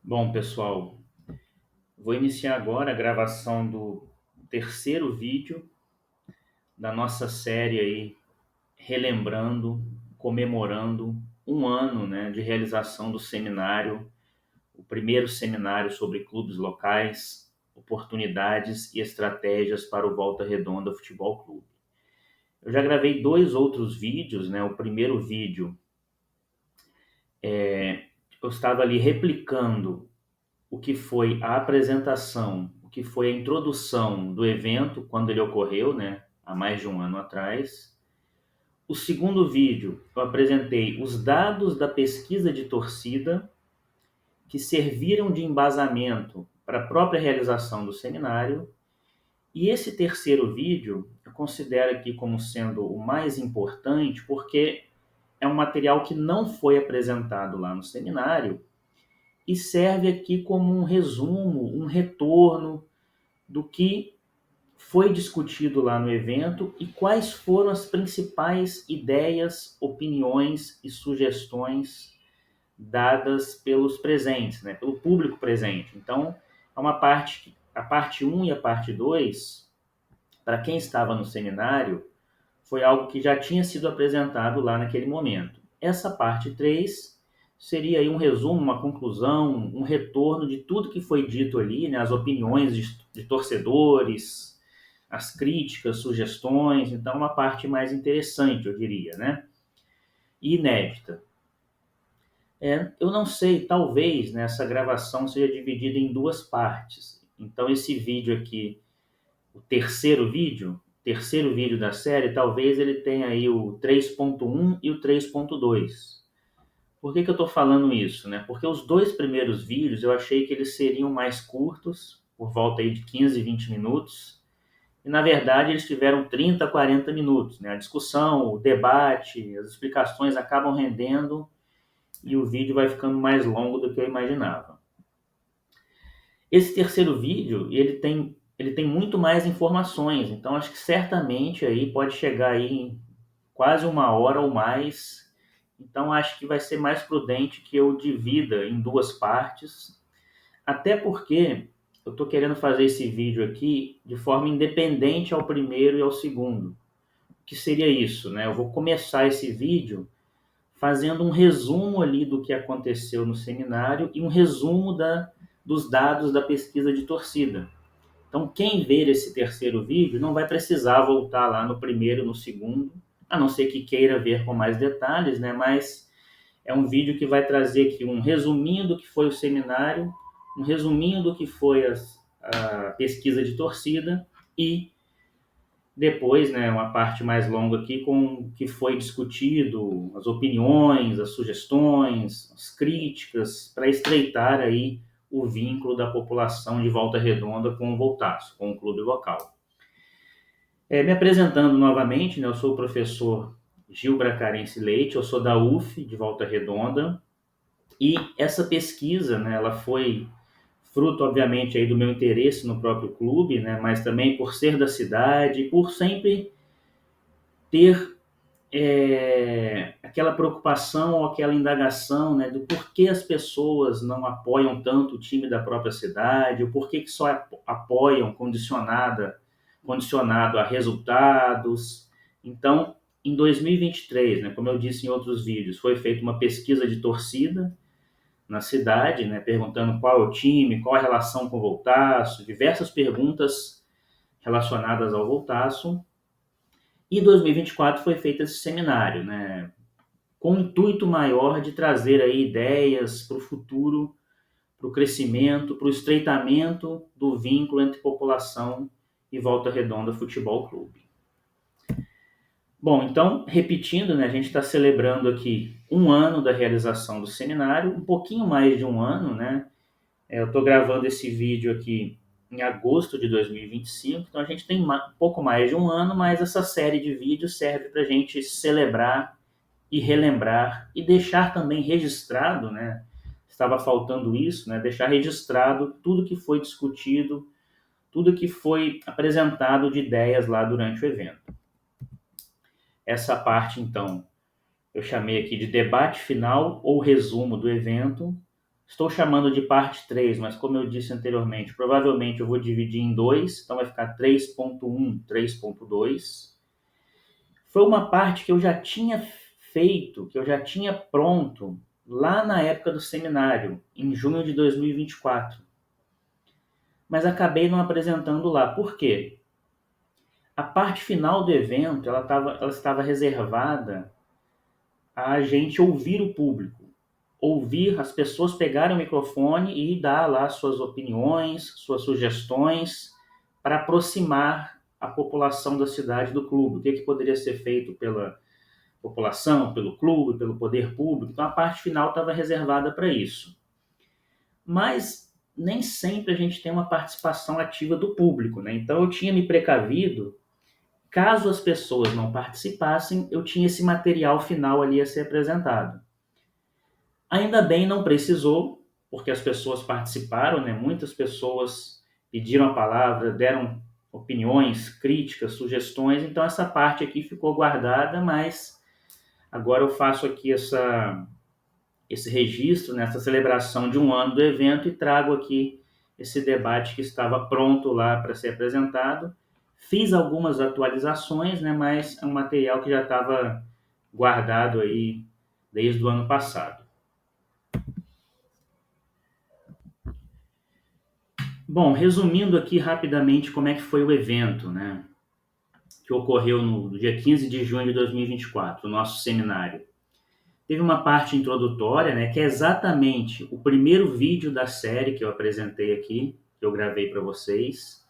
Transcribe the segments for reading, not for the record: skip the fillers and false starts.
Bom, pessoal, vou iniciar agora a gravação do terceiro vídeo da nossa série aí, relembrando, comemorando um ano, né, de realização do seminário, o primeiro seminário sobre clubes locais, oportunidades e estratégias para o Volta Redonda Futebol Clube. Eu já gravei dois outros vídeos, né? O primeiro vídeo, eu estava ali replicando o que foi a apresentação, o que foi a introdução do evento quando ele ocorreu, né, há mais de um ano atrás. O segundo vídeo, eu apresentei os dados da pesquisa de torcida que serviram de embasamento para a própria realização do seminário. E esse terceiro vídeo eu considero aqui como sendo o mais importante porque é um material que não foi apresentado lá no seminário e serve aqui como um resumo, um retorno do que foi discutido lá no evento e quais foram as principais ideias, opiniões e sugestões dadas pelos presentes, né, pelo público presente. Então, é uma parte, a parte um e a parte 2, para quem estava no seminário, foi algo que já tinha sido apresentado lá naquele momento. Essa parte 3 seria aí um resumo, uma conclusão, um retorno de tudo que foi dito ali, né, as opiniões de torcedores, as críticas, sugestões. Então, uma parte mais interessante, eu diria, né? E inédita. Eu não sei, talvez, né, essa gravação seja dividida em duas partes. Então, esse vídeo aqui, o terceiro vídeo da série, talvez ele tenha aí o 3.1 e o 3.2. Por que eu estou falando isso, né? Porque os dois primeiros vídeos eu achei que eles seriam mais curtos, por volta aí de 15, 20 minutos, e na verdade eles tiveram 30, 40 minutos, né? A discussão, o debate, as explicações acabam rendendo e o vídeo vai ficando mais longo do que eu imaginava. Esse terceiro vídeo, ele tem muito mais informações, então acho que certamente aí pode chegar aí em quase uma hora ou mais. Então acho que vai ser mais prudente que eu divida em duas partes, até porque eu estou querendo fazer esse vídeo aqui de forma independente ao primeiro e ao segundo. O que seria isso, né? Eu vou começar esse vídeo fazendo um resumo ali do que aconteceu no seminário e um resumo dos dados da pesquisa de torcida. Então, quem ver esse terceiro vídeo não vai precisar voltar lá no primeiro, no segundo, a não ser que queira ver com mais detalhes, né? Mas é um vídeo que vai trazer aqui um resuminho do que foi o seminário, um resuminho do que foi a pesquisa de torcida e depois, né, uma parte mais longa aqui com o que foi discutido, as opiniões, as sugestões, as críticas, para estreitar aí o vínculo da população de Volta Redonda com o Voltaço, com o clube local. Me apresentando novamente, né, eu sou o professor Gil Bracarense Leite, eu sou da UF de Volta Redonda, e essa pesquisa, né, ela foi fruto, obviamente, aí do meu interesse no próprio clube, né, mas também por ser da cidade, por sempre ter aquela preocupação ou aquela indagação, né, do porquê as pessoas não apoiam tanto o time da própria cidade, o porquê que só apoiam condicionado a resultados. Então, em 2023, né, como eu disse em outros vídeos, foi feita uma pesquisa de torcida na cidade, né, perguntando qual é o time, qual a relação com o Voltaço, diversas perguntas relacionadas ao Voltaço. E em 2024 foi feito esse seminário, né, com o intuito maior de trazer aí ideias para o futuro, para o crescimento, para o estreitamento do vínculo entre população e Volta Redonda Futebol Clube. Bom, então, repetindo, né, a gente está celebrando aqui um ano da realização do seminário, um pouquinho mais de um ano, né? Eu estou gravando esse vídeo aqui em agosto de 2025, então a gente tem um pouco mais de um ano, mas essa série de vídeos serve para a gente celebrar e relembrar e deixar também registrado, né? Estava faltando isso, né? Deixar registrado tudo que foi discutido, tudo que foi apresentado de ideias lá durante o evento. Essa parte, então, eu chamei aqui de debate final ou resumo do evento. Estou chamando de parte 3, mas como eu disse anteriormente, provavelmente eu vou dividir em dois, então vai ficar 3.1, 3.2. Foi uma parte que eu já tinha feito, que eu já tinha pronto lá na época do seminário, em junho de 2024. Mas acabei não apresentando lá. Por quê? A parte final do evento, ela estava reservada a gente ouvir o público. Ouvir as pessoas pegarem o microfone e dar lá suas opiniões, suas sugestões, para aproximar a população da cidade do clube. O que poderia ser feito pela população, pelo clube, pelo poder público. Então a parte final estava reservada para isso. Mas nem sempre a gente tem uma participação ativa do público, né? Então eu tinha me precavido, caso as pessoas não participassem, eu tinha esse material final ali a ser apresentado. Ainda bem, não precisou, porque as pessoas participaram, né? Muitas pessoas pediram a palavra, deram opiniões, críticas, sugestões, então essa parte aqui ficou guardada, mas agora eu faço aqui esse registro, né, essa celebração de um ano do evento e trago aqui esse debate que estava pronto lá para ser apresentado. Fiz algumas atualizações, né, mas é um material que já estava guardado aí desde o ano passado. Bom, resumindo aqui rapidamente como é que foi o evento, né, que ocorreu no dia 15 de junho de 2024, o nosso seminário. Teve uma parte introdutória, né, que é exatamente o primeiro vídeo da série que eu apresentei aqui, que eu gravei para vocês.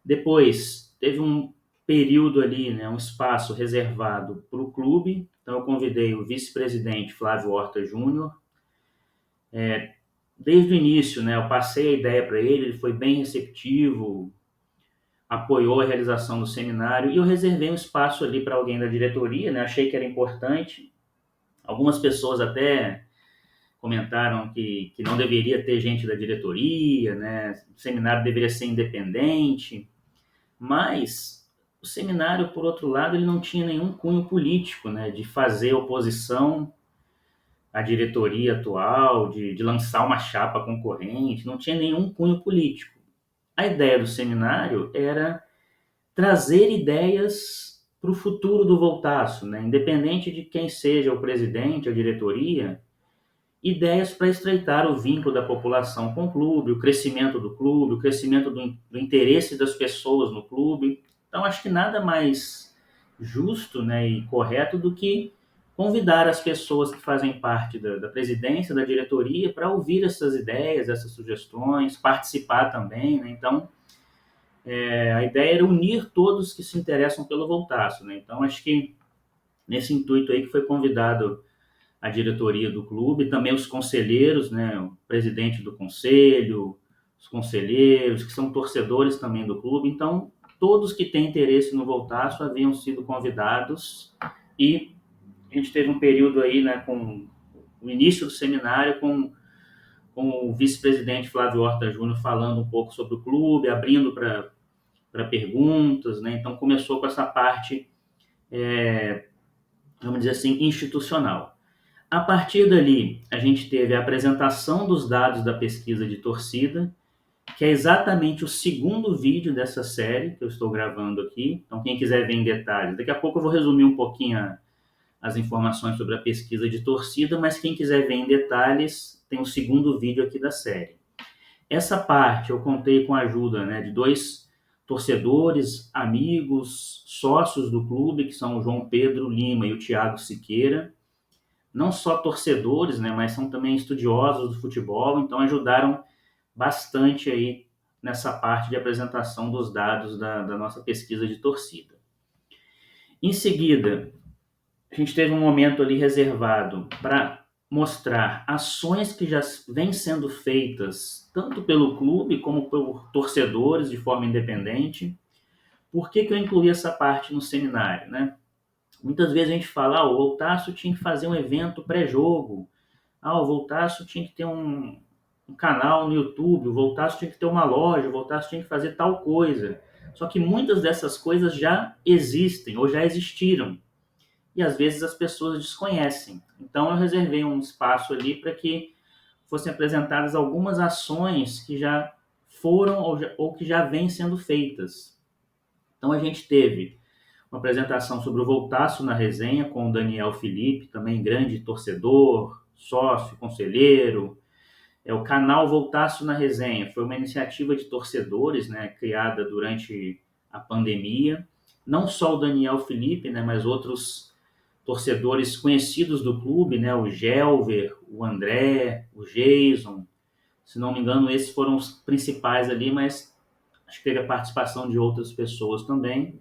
Depois, teve um período ali, né, um espaço reservado para o clube. Então, eu convidei o vice-presidente Flávio Horta Júnior. Desde o início, né, eu passei a ideia para ele, ele foi bem receptivo, apoiou a realização do seminário e eu reservei um espaço ali para alguém da diretoria, né, achei que era importante. Algumas pessoas até comentaram que não deveria ter gente da diretoria, né? O seminário deveria ser independente, mas o seminário, por outro lado, ele não tinha nenhum cunho político, né? De fazer oposição à diretoria atual, de lançar uma chapa concorrente, não tinha nenhum cunho político. A ideia do seminário era trazer ideias para o futuro do Voltaço, né? Independente de quem seja o presidente, a diretoria, ideias para estreitar o vínculo da população com o clube, o crescimento do clube, o crescimento do interesse das pessoas no clube. Então, acho que nada mais justo, né, e correto do que convidar as pessoas que fazem parte da presidência, da diretoria, para ouvir essas ideias, essas sugestões, participar também, né? Então, a ideia era unir todos que se interessam pelo Voltaço, né? Então, acho que nesse intuito aí que foi convidado a diretoria do clube, também os conselheiros, né, o presidente do conselho, os conselheiros, que são torcedores também do clube. Então, todos que têm interesse no Voltaço haviam sido convidados e a gente teve um período aí, né, com o início do seminário, com o vice-presidente Flávio Horta Júnior falando um pouco sobre o clube, abrindo para perguntas, né? Então, começou com essa parte, vamos dizer assim, institucional. A partir dali, a gente teve a apresentação dos dados da pesquisa de torcida, que é exatamente o segundo vídeo dessa série que eu estou gravando aqui. Então, quem quiser ver em detalhes, daqui a pouco eu vou resumir um pouquinho as informações sobre a pesquisa de torcida, mas quem quiser ver em detalhes, tem o segundo vídeo aqui da série. Essa parte eu contei com a ajuda, né, de dois torcedores, amigos, sócios do clube, que são o João Pedro Lima e o Thiago Siqueira. Não só torcedores, né, mas são também estudiosos do futebol, então ajudaram bastante aí nessa parte de apresentação dos dados da nossa pesquisa de torcida. Em seguida, a gente teve um momento ali reservado para mostrar ações que já vêm sendo feitas tanto pelo clube como por torcedores de forma independente. Por que eu incluí essa parte no seminário, né? Muitas vezes a gente fala, o Voltaço tinha que fazer um evento pré-jogo, o Voltaço tinha que ter um canal no YouTube, o Voltaço tinha que ter uma loja, o Voltaço tinha que fazer tal coisa. Só que muitas dessas coisas já existem ou já existiram. E às vezes as pessoas desconhecem. Então eu reservei um espaço ali para que fossem apresentadas algumas ações que já foram ou que já vêm sendo feitas. Então a gente teve uma apresentação sobre o Voltaço na resenha com o Daniel Felipe, também grande torcedor, sócio, conselheiro. O canal Voltaço na resenha foi uma iniciativa de torcedores, né, criada durante a pandemia. Não só o Daniel Felipe, né, mas outros torcedores conhecidos do clube, né, o Gelver, o André, o Jason. Se não me engano, esses foram os principais ali, mas acho que teve a participação de outras pessoas também.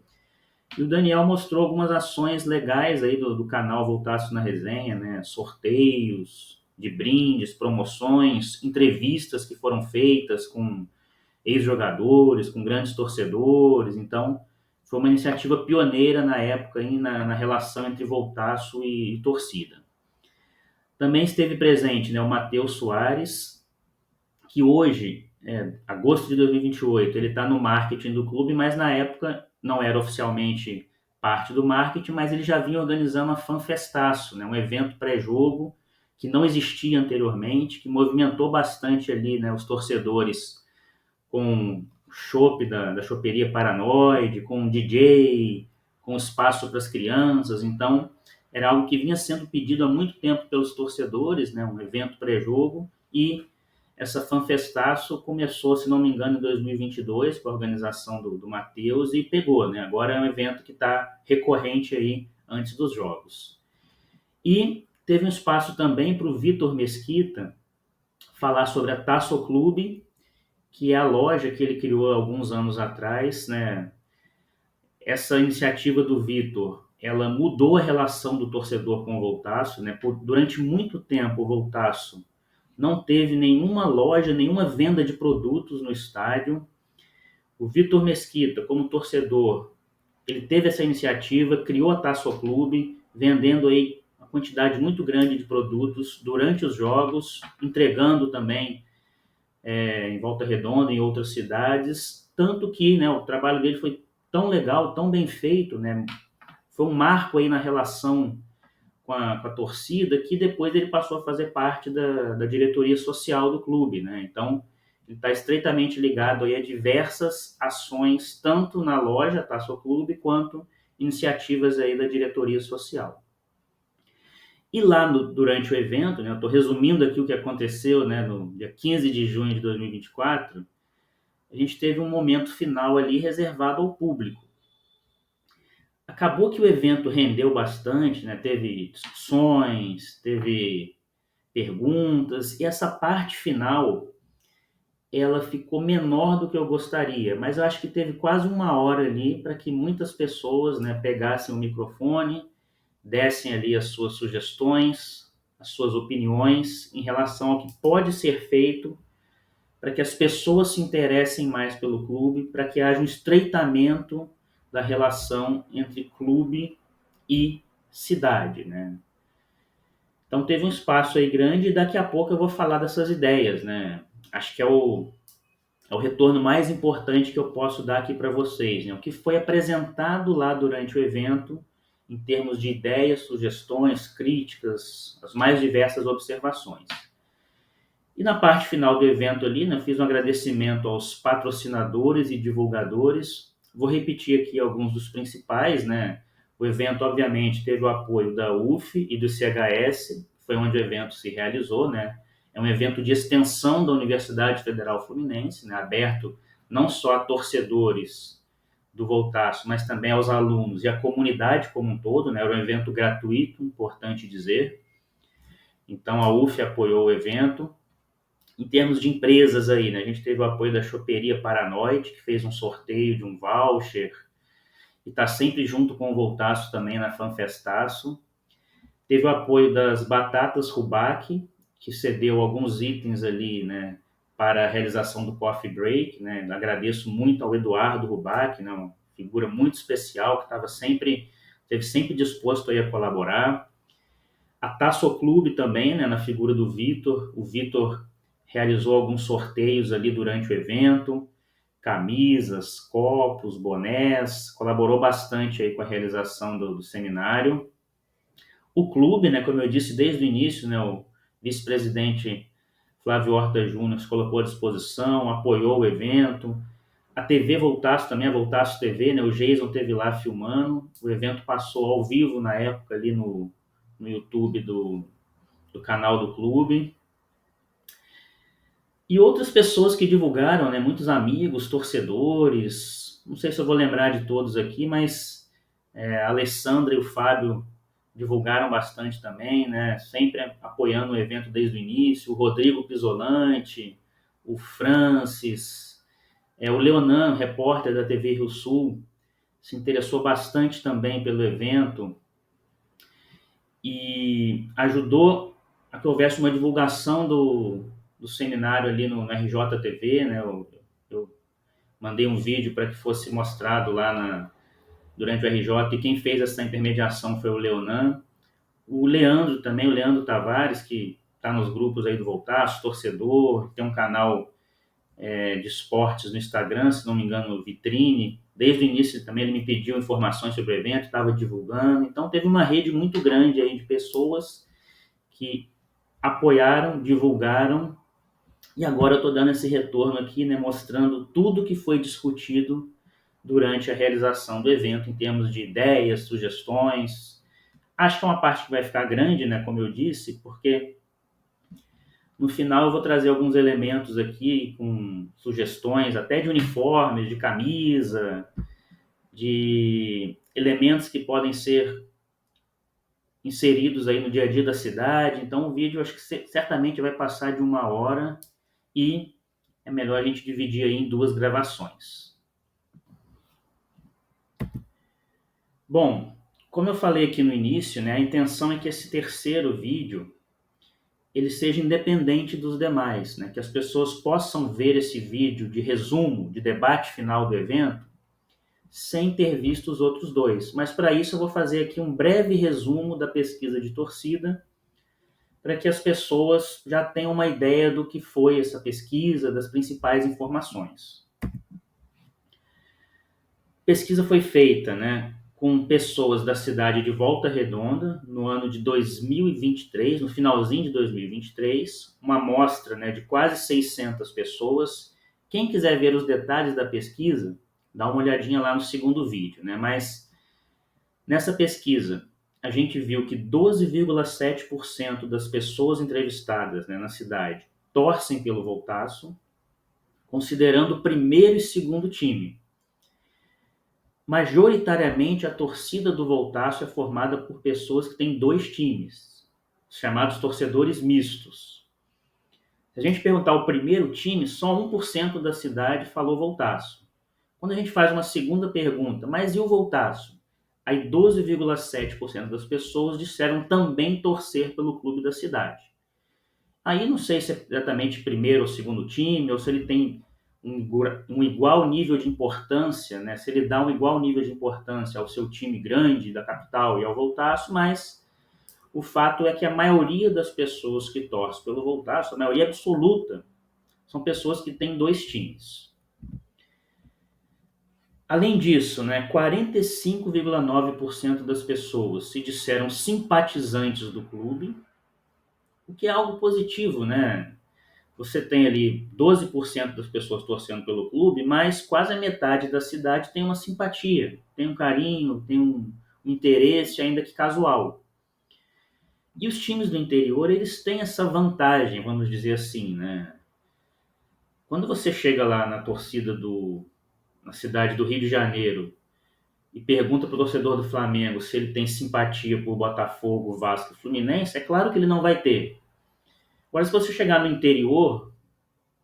E o Daniel mostrou algumas ações legais aí do canal Voltaço na Resenha, né? Sorteios de brindes, promoções, entrevistas que foram feitas com ex-jogadores, com grandes torcedores. Então, foi uma iniciativa pioneira na época aí, na relação entre Voltaço e torcida. Também esteve presente, né, o Matheus Soares, que hoje, agosto de 2028, ele está no marketing do clube, mas na época não era oficialmente parte do marketing, mas ele já vinha organizando a FanFestaço, né, um evento pré-jogo que não existia anteriormente, que movimentou bastante ali, né, os torcedores com chopp da choperia Paranoide, com DJ, com espaço para as crianças. Então, era algo que vinha sendo pedido há muito tempo pelos torcedores, né, um evento pré-jogo, e essa FanFestaço começou, se não me engano, em 2022, com a organização do Matheus, e pegou, né? Agora é um evento que está recorrente aí antes dos jogos. E teve um espaço também para o Vitor Mesquita falar sobre a Tasso Clube, que é a loja que ele criou há alguns anos atrás, né? Essa iniciativa do Vitor, ela mudou a relação do torcedor com o Voltaço, né? Durante muito tempo, o Voltaço não teve nenhuma loja, nenhuma venda de produtos no estádio. O Vitor Mesquita, como torcedor, ele teve essa iniciativa, criou a Tasso Clube, vendendo aí uma quantidade muito grande de produtos durante os jogos, entregando também em Volta Redonda, em outras cidades, tanto que, né, o trabalho dele foi tão legal, tão bem feito, né, foi um marco aí na relação com a torcida, que depois ele passou a fazer parte da diretoria social do clube, né? Então, ele está estreitamente ligado aí a diversas ações, tanto na loja Tasso Clube, quanto iniciativas aí da diretoria social. E lá durante o evento, né, eu estou resumindo aqui o que aconteceu, né, no dia 15 de junho de 2024, a gente teve um momento final ali reservado ao público. Acabou que o evento rendeu bastante, né? Teve discussões, teve perguntas, e essa parte final ela ficou menor do que eu gostaria, mas eu acho que teve quase uma hora ali para que muitas pessoas, né, pegassem o microfone, dessem ali as suas sugestões, as suas opiniões em relação ao que pode ser feito para que as pessoas se interessem mais pelo clube, para que haja um estreitamento da relação entre clube e cidade, né? Então teve um espaço aí grande e daqui a pouco eu vou falar dessas ideias, né? Acho que é o retorno mais importante que eu posso dar aqui para vocês, né? O que foi apresentado lá durante o evento em termos de ideias, sugestões, críticas, as mais diversas observações. E na parte final do evento ali, né, fiz um agradecimento aos patrocinadores e divulgadores. Vou repetir aqui alguns dos principais, né? O evento, obviamente, teve o apoio da UF e do CHS, foi onde o evento se realizou, né? É um evento de extensão da Universidade Federal Fluminense, né? Aberto não só a torcedores do Voltaço, mas também aos alunos e à comunidade como um todo, né? Era um evento gratuito, importante dizer. Então, a UF apoiou o evento. Em termos de empresas aí, né? A gente teve o apoio da choperia Paranoide, que fez um sorteio de um voucher, e está sempre junto com o Voltaço também na FanFestaço. Teve o apoio das Batatas Rubac, que cedeu alguns itens ali, né, para a realização do Coffee Break, né? Agradeço muito ao Eduardo Rubac, né, uma figura muito especial que esteve sempre disposto aí a colaborar. A Tasso Clube também, né, na figura do Vitor. O Vitor realizou alguns sorteios ali durante o evento, camisas, copos, bonés, colaborou bastante aí com a realização do seminário. O clube, né, como eu disse desde o início, né, o vice-presidente Flávio Horta Júnior se colocou à disposição, apoiou o evento. A TV Voltaço também, a Voltaço TV, né? O Jason esteve lá filmando. O evento passou ao vivo na época ali no YouTube do canal do clube. E outras pessoas que divulgaram, né? Muitos amigos, torcedores. Não sei se eu vou lembrar de todos aqui, mas a Alessandra e o Fábio divulgaram bastante também, né? Sempre apoiando o evento desde o início. O Rodrigo Pisolante, o Francis, o Leonan, repórter da TV Rio Sul, se interessou bastante também pelo evento e ajudou a que houvesse uma divulgação do seminário ali no RJTV, né? Eu mandei um vídeo para que fosse mostrado lá durante o RJ, e quem fez essa intermediação foi o Leonan. O Leandro também, o Leandro Tavares, que está nos grupos aí do Voltaço, torcedor, tem um canal de esportes no Instagram, se não me engano, Vitrine. Desde o início também ele me pediu informações sobre o evento, estava divulgando. Então teve uma rede muito grande aí de pessoas que apoiaram, divulgaram, e agora eu estou dando esse retorno aqui, né, mostrando tudo que foi discutido durante a realização do evento, em termos de ideias, sugestões. Acho que é uma parte que vai ficar grande, né, como eu disse, porque no final eu vou trazer alguns elementos aqui com sugestões até de uniformes, de camisa, de elementos que podem ser inseridos aí no dia a dia da cidade. Então o vídeo acho que certamente vai passar de 1 hora e é melhor a gente dividir aí em 2 gravações. Bom, como eu falei aqui no início, né, a intenção é que esse terceiro vídeo ele seja independente dos demais, né? Que as pessoas possam ver esse vídeo de resumo, de debate final do evento, sem ter visto os outros 2. Mas para isso eu vou fazer aqui um breve resumo da pesquisa de torcida, para que as pessoas já tenham uma ideia do que foi essa pesquisa, das principais informações. A pesquisa foi feita, né, com pessoas da cidade de Volta Redonda, no ano de 2023, no finalzinho de 2023, uma amostra, né, de quase 600 pessoas. Quem quiser ver os detalhes da pesquisa, dá uma olhadinha lá no segundo vídeo, né? Mas nessa pesquisa, a gente viu que 12,7% das pessoas entrevistadas, né, na cidade torcem pelo Voltaço, considerando o primeiro e segundo time. Majoritariamente, a torcida do Voltaço é formada por pessoas que têm 2 times, chamados torcedores mistos. Se a gente perguntar o primeiro time, só 1% da cidade falou Voltaço. Quando a gente faz uma segunda pergunta, mas e o Voltaço? Aí 12,7% das pessoas disseram também torcer pelo clube da cidade. Aí não sei se é exatamente primeiro ou segundo time, ou se ele tem um igual nível de importância, né? Se ele dá um igual nível de importância ao seu time grande da capital e ao Voltaço, mas o fato é que a maioria das pessoas que torcem pelo Voltaço, a maioria absoluta, são pessoas que têm 2 times. Além disso, né, 45,9% das pessoas se disseram simpatizantes do clube, o que é algo positivo, né? Você tem ali 12% das pessoas torcendo pelo clube, mas quase a metade da cidade tem uma simpatia, tem um carinho, tem um interesse, ainda que casual. E os times do interior, eles têm essa vantagem, vamos dizer assim, né? Quando você chega lá na torcida na cidade do Rio de Janeiro e pergunta para o torcedor do Flamengo se ele tem simpatia por Botafogo, Vasco e Fluminense, é claro que ele não vai ter. Agora, se você chegar no interior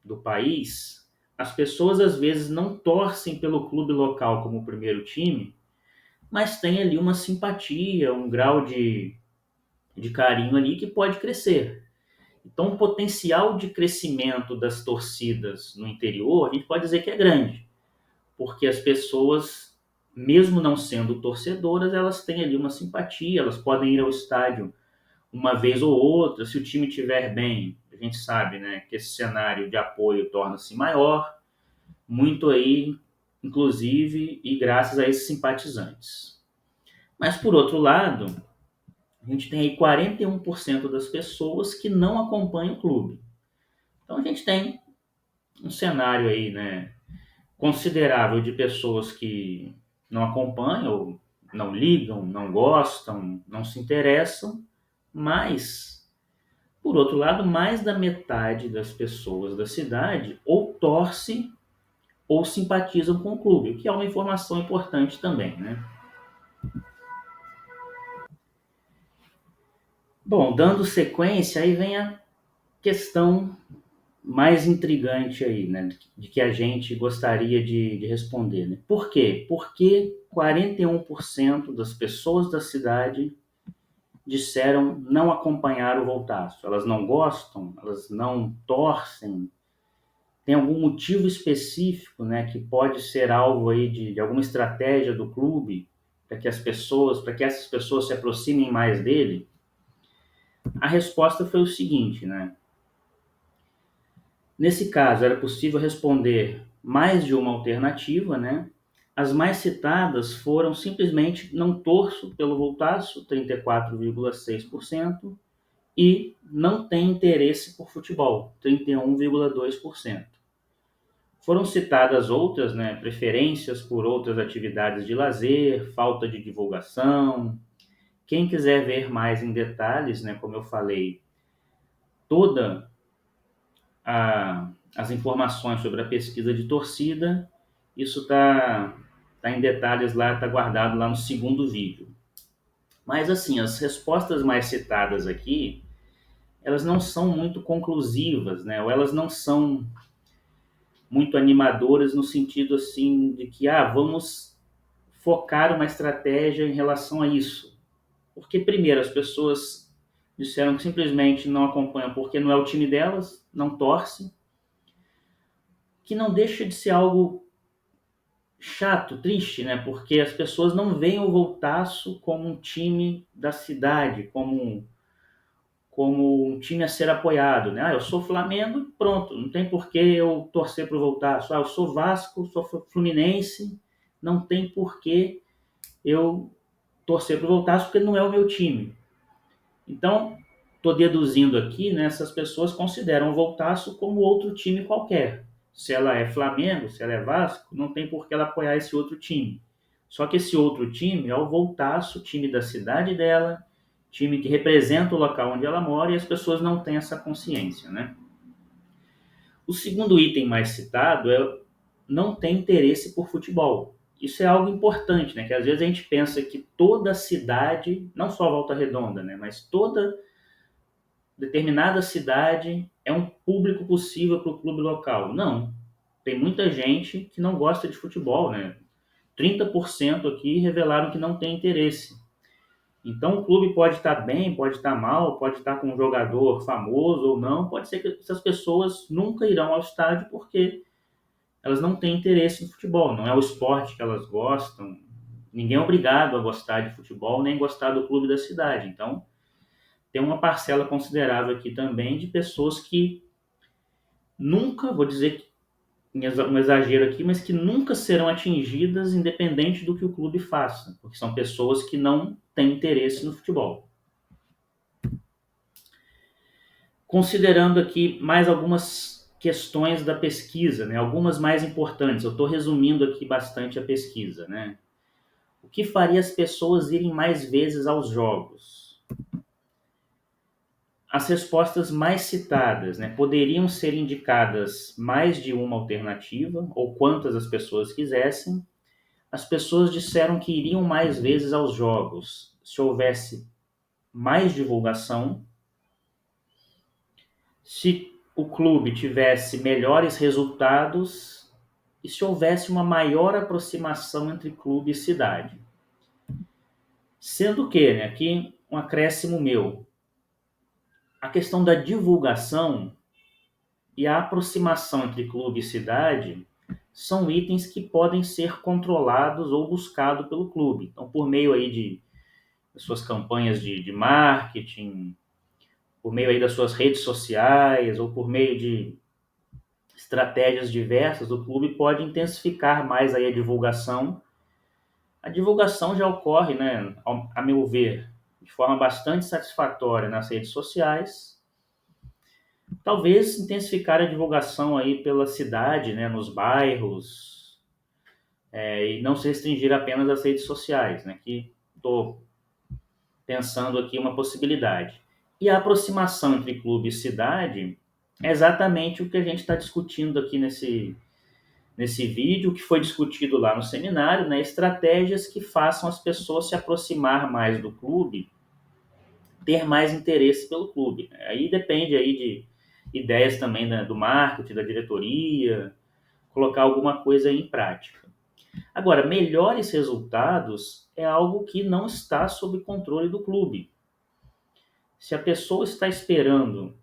do país, as pessoas às vezes não torcem pelo clube local como o primeiro time, mas tem ali uma simpatia, um grau de carinho ali que pode crescer. Então, o potencial de crescimento das torcidas no interior, a gente pode dizer que é grande, porque as pessoas, mesmo não sendo torcedoras, elas têm ali uma simpatia, elas podem ir ao estádio uma vez ou outra, se o time estiver bem, a gente sabe, né, que esse cenário de apoio torna-se maior, muito aí, inclusive, e graças a esses simpatizantes. Mas, por outro lado, a gente tem aí 41% das pessoas que não acompanham o clube. Então a gente tem um cenário aí, né, considerável de pessoas que não acompanham, não ligam, não gostam, não se interessam, mas, por outro lado, mais da metade das pessoas da cidade ou torce ou simpatizam com o clube, o que é uma informação importante também, né? Bom, dando sequência, aí vem a questão mais intrigante aí, né, de que a gente gostaria de responder, né? Por quê? Porque 41% das pessoas da cidade disseram não acompanhar o Voltaço. Elas não gostam, elas não torcem. Tem algum motivo específico, né, que pode ser alvo aí de alguma estratégia do clube para que essas pessoas se aproximem mais dele? A resposta foi o seguinte, né? Nesse caso, era possível responder mais de uma alternativa, né? As mais citadas foram simplesmente não torço pelo Voltaço, 34,6%, e não tem interesse por futebol, 31,2%. Foram citadas outras, né, preferências por outras atividades de lazer, falta de divulgação. Quem quiser ver mais em detalhes, né, como eu falei, toda as informações sobre a pesquisa de torcida, isso tá em detalhes lá, está guardado lá no segundo vídeo. Mas assim, as respostas mais citadas aqui, elas não são muito conclusivas, né? Ou elas não são muito animadoras no sentido assim de que vamos focar uma estratégia em relação a isso. Porque primeiro as pessoas disseram que simplesmente não acompanham porque não é o time delas, não torce, que não deixa de ser algo chato, triste, né? Porque as pessoas não veem o Voltaço como um time da cidade, como um time a ser apoiado, né? Eu sou Flamengo e pronto, não tem por que eu torcer para o Voltaço. Eu sou Vasco, sou Fluminense, não tem por que eu torcer para o Voltaço porque não é o meu time. Então, estou deduzindo aqui, né, essas pessoas consideram o Voltaço como outro time qualquer. Se ela é Flamengo, se ela é Vasco, não tem por que ela apoiar esse outro time. Só que esse outro time é o Voltaço, time da cidade dela, time que representa o local onde ela mora, e as pessoas não têm essa consciência, né? O segundo item mais citado é não tem interesse por futebol. Isso é algo importante, né? Que às vezes a gente pensa que toda cidade, não só Volta Redonda, né, mas toda determinada cidade é um público possível para o clube local. Não. Tem muita gente que não gosta de futebol, né? 30% aqui revelaram que não tem interesse. Então o clube pode estar bem, pode estar mal, pode estar com um jogador famoso ou não, pode ser que essas pessoas nunca irão ao estádio porque elas não têm interesse em futebol, não é o esporte que elas gostam. Ninguém é obrigado a gostar de futebol nem gostar do clube da cidade. Então, tem uma parcela considerável aqui também de pessoas que nunca, vou dizer um exagero aqui, mas que nunca serão atingidas independente do que o clube faça, porque são pessoas que não têm interesse no futebol. Considerando aqui mais algumas questões da pesquisa, né? Algumas mais importantes, eu estou resumindo aqui bastante a pesquisa, né? O que faria as pessoas irem mais vezes aos jogos? As respostas mais citadas, né, poderiam ser indicadas mais de uma alternativa, ou quantas as pessoas quisessem. As pessoas disseram que iriam mais vezes aos jogos se houvesse mais divulgação, se o clube tivesse melhores resultados e se houvesse uma maior aproximação entre clube e cidade. Sendo que, né, aqui um acréscimo meu, a questão da divulgação e a aproximação entre clube e cidade são itens que podem ser controlados ou buscados pelo clube. Então, por meio aí de suas campanhas de marketing, por meio aí das suas redes sociais ou por meio de estratégias diversas, o clube pode intensificar mais aí a divulgação. A divulgação já ocorre, né, a meu ver, de forma bastante satisfatória nas redes sociais. Talvez intensificar a divulgação aí pela cidade, né, nos bairros, e não se restringir apenas às redes sociais, né, que estou pensando aqui uma possibilidade. E a aproximação entre clube e cidade é exatamente o que a gente está discutindo aqui nesse vídeo, que foi discutido lá no seminário, né, estratégias que façam as pessoas se aproximar mais do clube, ter mais interesse pelo clube. Aí depende aí de ideias também, né, do marketing, da diretoria, colocar alguma coisa em prática. Agora, melhores resultados é algo que não está sob controle do clube. Se a pessoa está esperando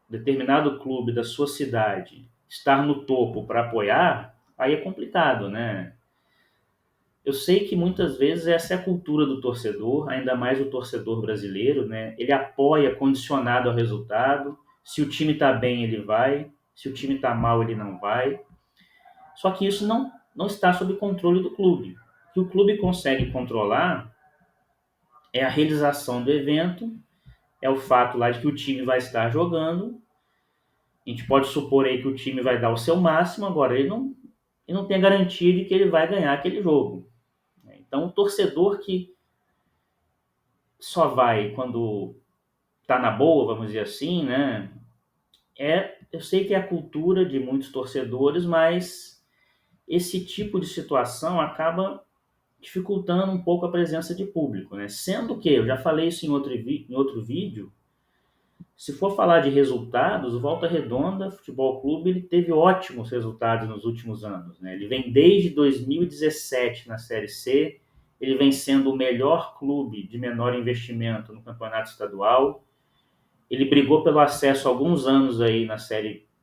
determinado clube da sua cidade estar no topo para apoiar, aí é complicado, né? Eu sei que muitas vezes essa é a cultura do torcedor, ainda mais o torcedor brasileiro, né? Ele apoia condicionado ao resultado. Se o time está bem, ele vai. Se o time está mal, ele não vai. Só que isso não está sob controle do clube. O que o clube consegue controlar é a realização do evento, é o fato lá de que o time vai estar jogando. A gente pode supor aí que o time vai dar o seu máximo, agora ele não tem a garantia de que ele vai ganhar aquele jogo. Então, o torcedor que só vai quando está na boa, vamos dizer assim, né? Eu sei que é a cultura de muitos torcedores, mas esse tipo de situação acaba dificultando um pouco a presença de público, né? Sendo que, eu já falei isso em outro vídeo, se for falar de resultados, o Volta Redonda Futebol Clube ele teve ótimos resultados nos últimos anos, né? Ele vem desde 2017 na Série C, ele vem sendo o melhor clube de menor investimento no campeonato estadual. Ele brigou pelo acesso há alguns anos aí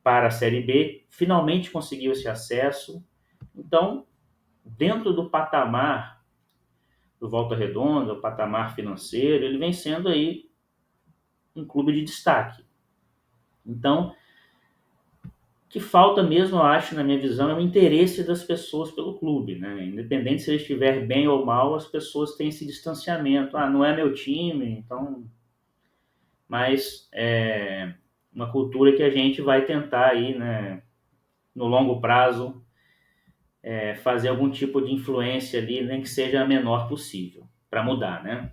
para a Série B, finalmente conseguiu esse acesso. Então, dentro do patamar do Volta Redonda, o patamar financeiro, ele vem sendo aí um clube de destaque. Então, o que falta mesmo, eu acho, na minha visão, é o interesse das pessoas pelo clube, né? Independente se ele estiver bem ou mal, as pessoas têm esse distanciamento. Ah, não é meu time, então... Mas é uma cultura que a gente vai tentar aí, né, no longo prazo, fazer algum tipo de influência ali, nem que seja a menor possível, para mudar, né?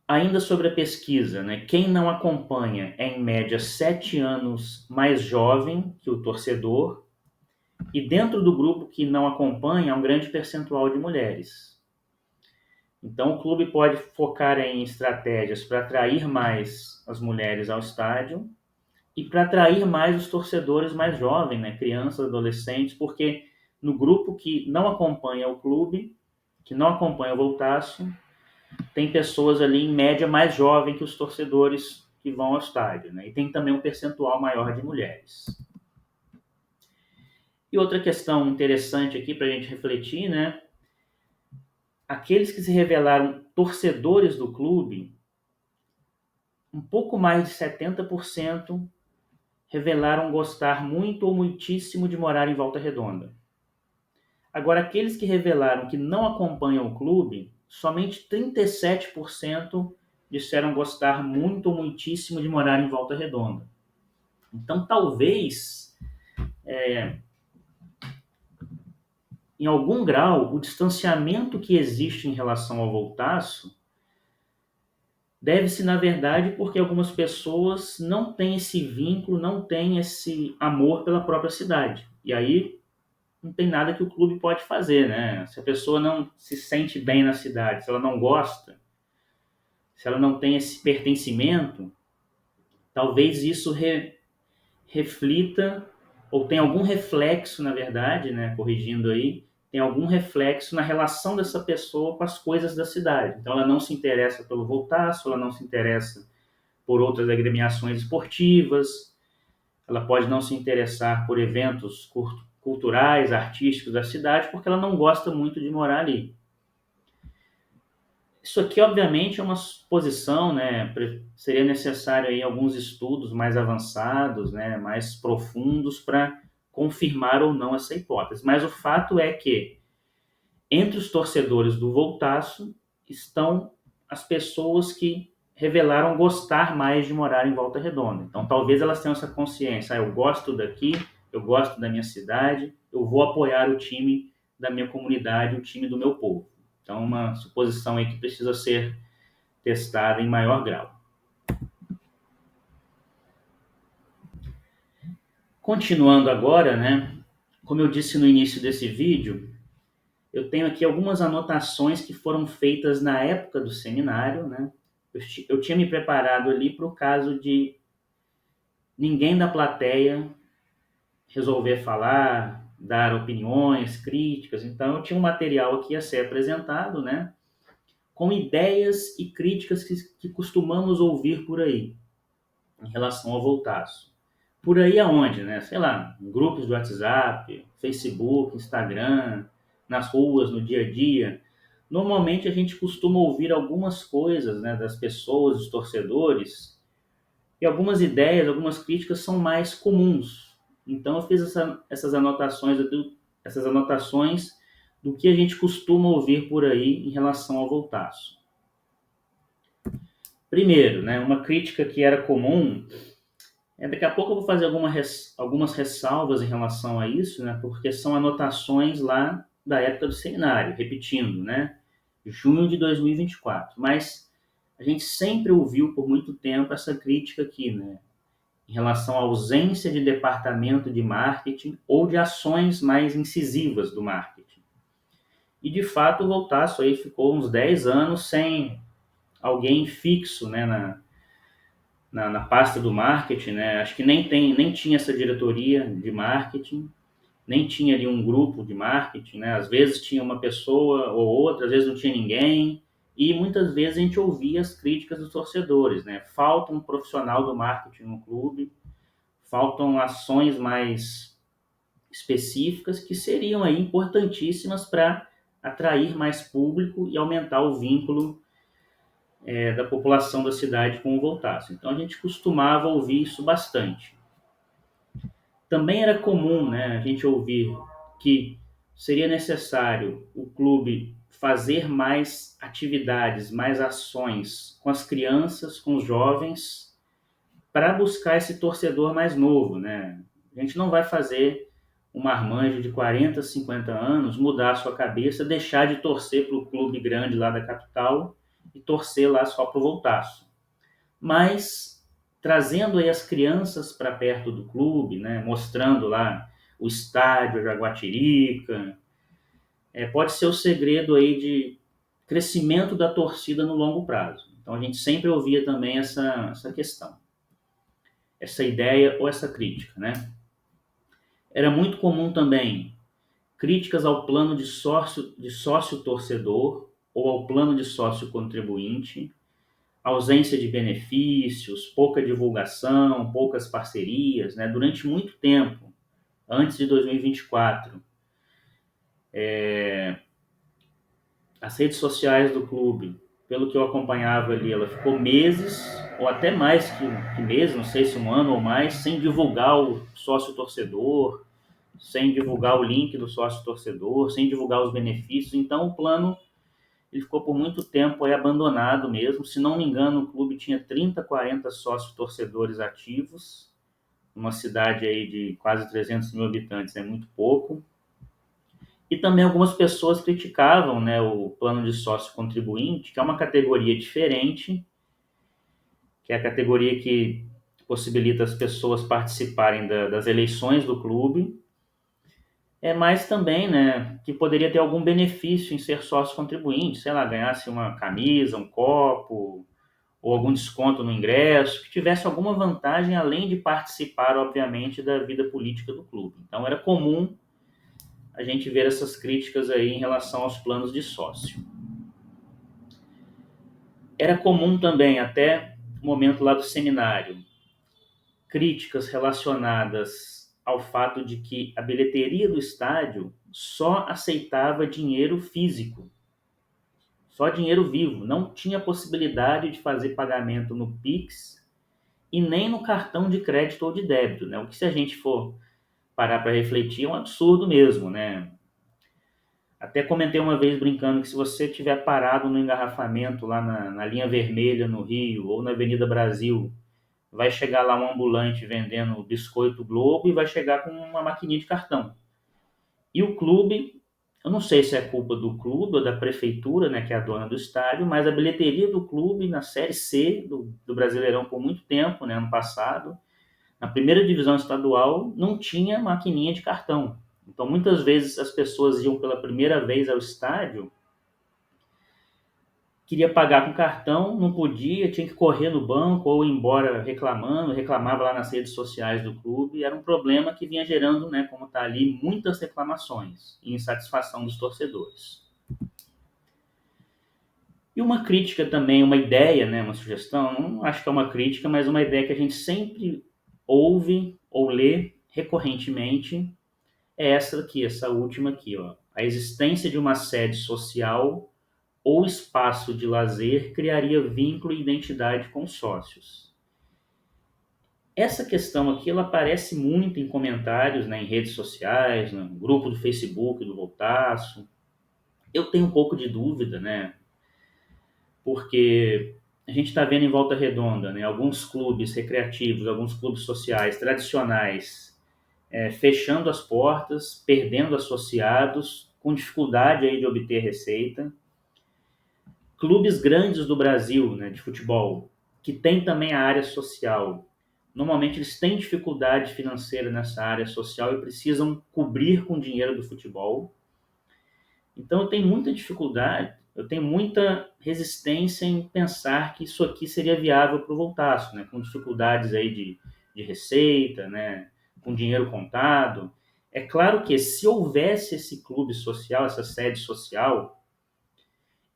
Ainda sobre a pesquisa, né? Quem não acompanha é, em média, 7 anos mais jovem que o torcedor, e dentro do grupo que não acompanha, há um grande percentual de mulheres. Então, o clube pode focar em estratégias para atrair mais as mulheres ao estádio e para atrair mais os torcedores mais jovens, né? Crianças, adolescentes, porque no grupo que não acompanha o clube, que não acompanha o Voltaço, tem pessoas ali em média mais jovem que os torcedores que vão ao estádio, né? E tem também um percentual maior de mulheres. E outra questão interessante aqui para a gente refletir, né? Aqueles que se revelaram torcedores do clube, um pouco mais de 70% revelaram gostar muito ou muitíssimo de morar em Volta Redonda. Agora, aqueles que revelaram que não acompanham o clube, somente 37% disseram gostar muito ou muitíssimo de morar em Volta Redonda. Então, talvez, em algum grau, o distanciamento que existe em relação ao Voltaço deve-se, na verdade, porque algumas pessoas não têm esse vínculo, não têm esse amor pela própria cidade. E aí não tem nada que o clube pode fazer, né? Se a pessoa não se sente bem na cidade, se ela não gosta, se ela não tem esse pertencimento, talvez isso reflita ou tenha algum reflexo, na verdade, né? Corrigindo aí, tem algum reflexo na relação dessa pessoa com as coisas da cidade. Então ela não se interessa pelo Voltaço, ela não se interessa por outras agremiações esportivas, ela pode não se interessar por eventos culturais, artísticos da cidade, porque ela não gosta muito de morar ali. Isso aqui, obviamente, é uma suposição, né? Seria necessário aí alguns estudos mais avançados, né? Mais profundos para confirmar ou não essa hipótese. Mas o fato é que entre os torcedores do Voltaço estão as pessoas que revelaram gostar mais de morar em Volta Redonda. Então, talvez elas tenham essa consciência: eu gosto daqui, eu gosto da minha cidade, eu vou apoiar o time da minha comunidade, o time do meu povo. Então, uma suposição aí que precisa ser testada em maior grau. Continuando agora, né? Como eu disse no início desse vídeo, eu tenho aqui algumas anotações que foram feitas na época do seminário, né? Eu tinha me preparado ali para o caso de ninguém da plateia resolver falar, dar opiniões, críticas. Então, eu tinha um material aqui a ser apresentado, né? Com ideias e críticas que costumamos ouvir por aí, em relação ao Voltaço. Por aí aonde, né? Sei lá, em grupos do WhatsApp, Facebook, Instagram, nas ruas, no dia a dia. Normalmente a gente costuma ouvir algumas coisas, né, das pessoas, dos torcedores, e algumas ideias, algumas críticas são mais comuns. Então eu fiz essas anotações do que a gente costuma ouvir por aí em relação ao Voltaço. Primeiro, né, uma crítica que era comum. Daqui a pouco eu vou fazer algumas ressalvas em relação a isso, né? Porque são anotações lá da época do seminário, repetindo, né? Junho de 2024. Mas a gente sempre ouviu por muito tempo essa crítica aqui, né? Em relação à ausência de departamento de marketing ou de ações mais incisivas do marketing. E de fato o Voltaço aí ficou uns 10 anos sem alguém fixo, né, na pasta do marketing, né? Acho que nem tinha essa diretoria de marketing, nem tinha ali um grupo de marketing, né? Às vezes tinha uma pessoa ou outra, às vezes não tinha ninguém, e muitas vezes a gente ouvia as críticas dos torcedores, né? Falta um profissional do marketing no clube, faltam ações mais específicas que seriam aí importantíssimas para atrair mais público e aumentar o vínculo da população da cidade com o Voltaço. Então a gente costumava ouvir isso bastante. Também era comum, né, a gente ouvir que seria necessário o clube fazer mais atividades, mais ações com as crianças, com os jovens, para buscar esse torcedor mais novo, né? A gente não vai fazer um marmanjo de 40, 50 anos mudar a sua cabeça, deixar de torcer para o clube grande lá da capital e torcer lá só para o Voltaço. Mas trazendo aí as crianças para perto do clube, né, mostrando lá o estádio, a Jaguatirica, pode ser o segredo aí de crescimento da torcida no longo prazo. Então a gente sempre ouvia também essa questão, essa ideia ou essa crítica, né? Era muito comum também críticas ao plano de sócio torcedor ou ao plano de sócio contribuinte, ausência de benefícios, pouca divulgação, poucas parcerias, né? Durante muito tempo, antes de 2024, as redes sociais do clube, pelo que eu acompanhava ali, ela ficou meses, ou até mais que meses, não sei se um ano ou mais, sem divulgar o sócio-torcedor, sem divulgar o link do sócio-torcedor, sem divulgar os benefícios. Então, o plano ele ficou por muito tempo aí abandonado mesmo. Se não me engano, o clube tinha 30, 40 sócios-torcedores ativos, uma cidade aí de quase 300 mil habitantes, é muito pouco. E também algumas pessoas criticavam, né, o plano de sócio contribuinte, que é uma categoria diferente, que é a categoria que possibilita as pessoas participarem das eleições do clube, mas também, né, que poderia ter algum benefício em ser sócio contribuinte, sei lá, ganhasse uma camisa, um copo, ou algum desconto no ingresso, que tivesse alguma vantagem além de participar, obviamente, da vida política do clube. Então era comum a gente ver essas críticas aí em relação aos planos de sócio. Era comum também, até o momento lá do seminário, críticas relacionadas ao fato de que a bilheteria do estádio só aceitava dinheiro físico, só dinheiro vivo, não tinha possibilidade de fazer pagamento no Pix e nem no cartão de crédito ou de débito, né? O que, se a gente for parar para refletir, é um absurdo mesmo, né? Até comentei uma vez brincando que se você estiver parado no engarrafamento lá na linha vermelha no Rio ou na Avenida Brasil, vai chegar lá um ambulante vendendo biscoito Globo e vai chegar com uma maquininha de cartão. E o clube, eu não sei se é culpa do clube ou da prefeitura, né, que é a dona do estádio, mas a bilheteria do clube na Série C do Brasileirão por muito tempo, né, ano passado, na primeira divisão estadual, não tinha maquininha de cartão. Então, muitas vezes as pessoas iam pela primeira vez ao estádio, queria pagar com cartão, não podia, tinha que correr no banco ou ir embora reclamando, reclamava lá nas redes sociais do clube. Era um problema que vinha gerando, né, como está ali, muitas reclamações e insatisfação dos torcedores. E uma crítica também, uma ideia, né, uma sugestão, não acho que é uma crítica, mas uma ideia que a gente sempre ouve ou lê recorrentemente, é essa aqui, essa última aqui, ó. A existência de uma sede social ou espaço de lazer criaria vínculo e identidade com os sócios. Essa questão aqui, ela aparece muito em comentários, né, em redes sociais, no grupo do Facebook do Voltaço. Eu tenho um pouco de dúvida, né, porque a gente está vendo em Volta Redonda, né, alguns clubes recreativos, alguns clubes sociais tradicionais fechando as portas, perdendo associados, com dificuldade aí de obter receita. Clubes grandes do Brasil, né, de futebol, que tem também a área social, normalmente eles têm dificuldade financeira nessa área social e precisam cobrir com dinheiro do futebol. Então eu tenho muita dificuldade, eu tenho muita resistência em pensar que isso aqui seria viável para o Voltaço, né, com dificuldades aí de receita, né, com dinheiro contado. É claro que se houvesse esse clube social, essa sede social,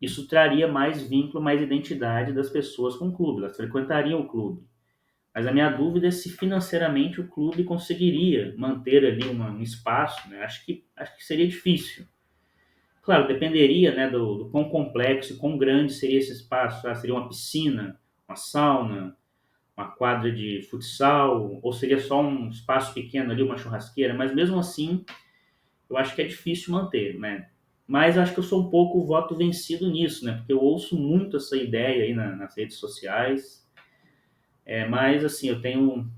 isso traria mais vínculo, mais identidade das pessoas com o clube, elas frequentariam o clube. Mas a minha dúvida é se financeiramente o clube conseguiria manter ali um espaço, né? Acho que seria difícil. Claro, dependeria, né, do quão complexo e quão grande seria esse espaço. Seria uma piscina, uma sauna, uma quadra de futsal, ou seria só um espaço pequeno ali, uma churrasqueira, mas mesmo assim, eu acho que é difícil manter, né? Mas eu acho que eu sou um pouco voto vencido nisso, né? Porque eu ouço muito essa ideia aí nas redes sociais. Mas, assim, eu tenho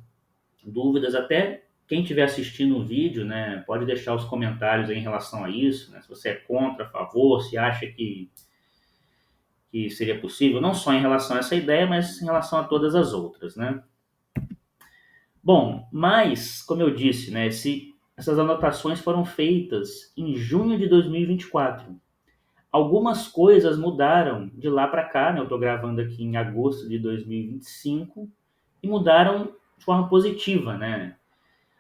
dúvidas. Até quem estiver assistindo o vídeo, né? Pode deixar os comentários aí em relação a isso, né? Se você é contra, a favor, se acha que seria possível, não só em relação a essa ideia, mas em relação a todas as outras, né? Bom, mas, como eu disse, né? Essas anotações foram feitas em junho de 2024. Algumas coisas mudaram de lá para cá, né? Eu estou gravando aqui em agosto de 2025 e mudaram de forma positiva, né?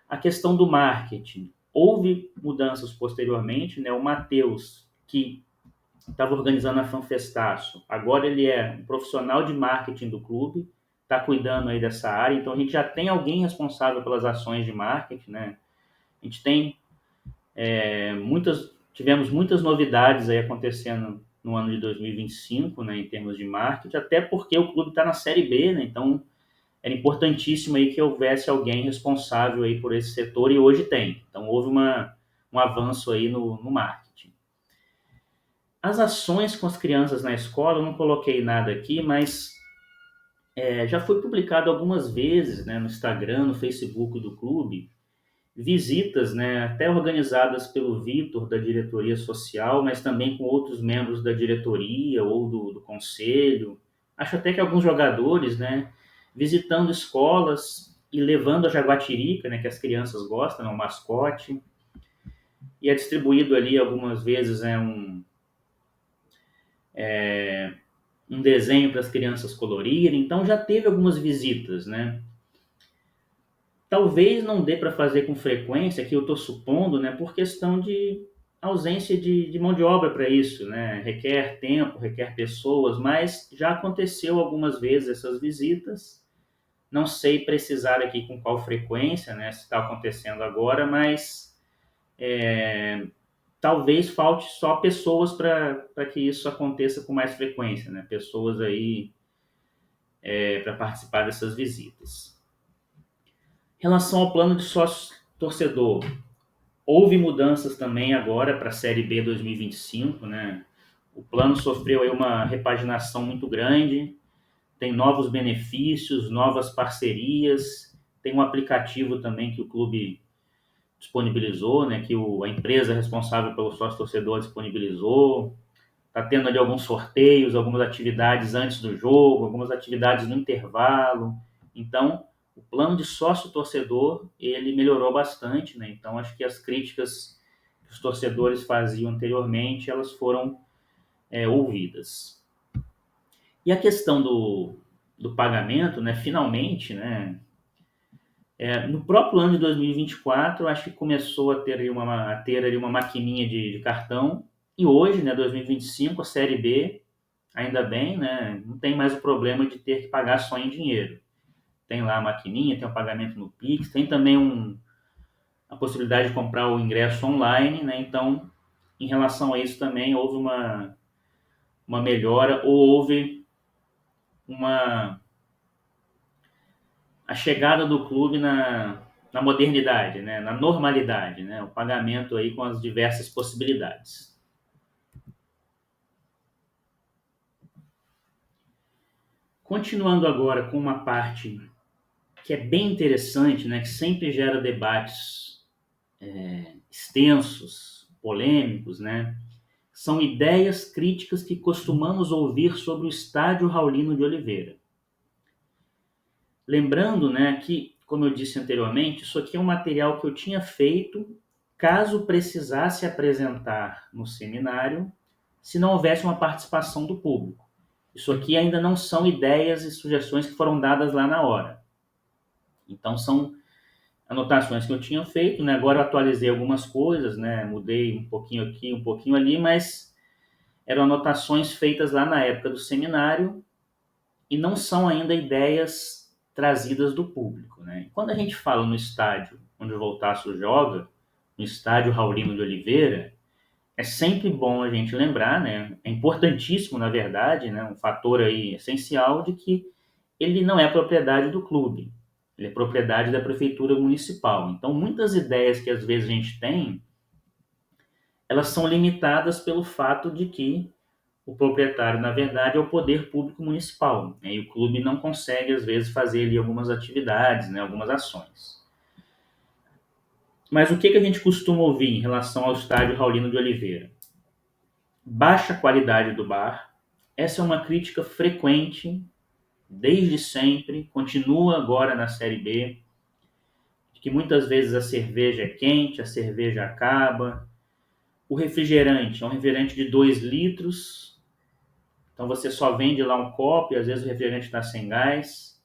A questão do marketing. Houve mudanças posteriormente, né? O Matheus, que estava organizando a Fanfestaço, agora ele é um profissional de marketing do clube, está cuidando aí dessa área, então a gente já tem alguém responsável pelas ações de marketing, né? A gente tem tivemos muitas novidades aí acontecendo no ano de 2025, né, em termos de marketing, até porque o clube está na Série B, né, então era importantíssimo aí que houvesse alguém responsável aí por esse setor e hoje tem. Então houve um avanço aí no marketing. As ações com as crianças na escola, eu não coloquei nada aqui, mas já foi publicado algumas vezes, né, no Instagram, no Facebook do clube, visitas, né, até organizadas pelo Vitor, da diretoria social, mas também com outros membros da diretoria ou do conselho. Acho até que alguns jogadores, né, visitando escolas e levando a jaguatirica, né, que as crianças gostam, né, o mascote, e é distribuído ali algumas vezes um desenho para as crianças colorirem. Então já teve algumas visitas, né? Talvez não dê para fazer com frequência, que eu estou supondo, né, por questão de ausência de mão de obra para isso, né? Requer tempo, requer pessoas, mas já aconteceu algumas vezes essas visitas. Não sei precisar aqui com qual frequência, né, se está acontecendo agora, mas talvez falte só pessoas para que isso aconteça com mais frequência, né? Pessoas aí para participar dessas visitas. Em relação ao plano de sócio torcedor, Houve mudanças também agora para a Série B 2025, né? O plano sofreu aí uma repaginação muito grande, tem novos benefícios, novas parcerias, tem um aplicativo também que o clube disponibilizou, né? Que a empresa responsável pelo sócio-torcedor disponibilizou. Está tendo ali alguns sorteios, algumas atividades antes do jogo, algumas atividades no intervalo. Então, o plano de sócio-torcedor, ele melhorou bastante, né? Então, acho que as críticas que os torcedores faziam anteriormente, elas foram ouvidas. E a questão do pagamento, né? Finalmente, né? No próprio ano de 2024, acho que começou a ter ali uma maquininha de cartão. E hoje, né, 2025, a Série B, ainda bem, né, não tem mais o problema de ter que pagar só em dinheiro. Tem lá a maquininha, tem o pagamento no Pix, tem também a possibilidade de comprar o ingresso online, né? Então, em relação a isso também houve uma melhora, ou houve uma a chegada do clube na modernidade, né? Na normalidade, né? O pagamento aí com as diversas possibilidades. Continuando agora com uma parte que é bem interessante, né? Que sempre gera debates extensos, polêmicos, né? São ideias críticas que costumamos ouvir sobre o estádio Raulino de Oliveira. Lembrando, né, que, como eu disse anteriormente, isso aqui é um material que eu tinha feito caso precisasse apresentar no seminário, se não houvesse uma participação do público. Isso aqui ainda não são ideias e sugestões que foram dadas lá na hora. Então, são anotações que eu tinha feito, né? Agora eu atualizei algumas coisas, né? Mudei um pouquinho aqui, um pouquinho ali, mas eram anotações feitas lá na época do seminário e não são ainda ideias trazidas do público, né? Quando a gente fala no estádio onde o Voltaço joga, no estádio Raulino de Oliveira, é sempre bom a gente lembrar, né? É importantíssimo, na verdade, né? Um fator aí essencial de que ele não é propriedade do clube, ele é propriedade da prefeitura municipal. Então, muitas ideias que às vezes a gente tem, elas são limitadas pelo fato de que o proprietário, na verdade, é o poder público municipal, né? E o clube não consegue, às vezes, fazer ali algumas atividades, né? Algumas ações. Mas o que a gente costuma ouvir em relação ao estádio Raulino de Oliveira? Baixa qualidade do bar. Essa é uma crítica frequente, desde sempre, continua agora na Série B, que muitas vezes a cerveja é quente, a cerveja acaba. O refrigerante é um refrigerante de 2 litros, então você só vende lá um copo e às vezes o refrigerante está sem gás.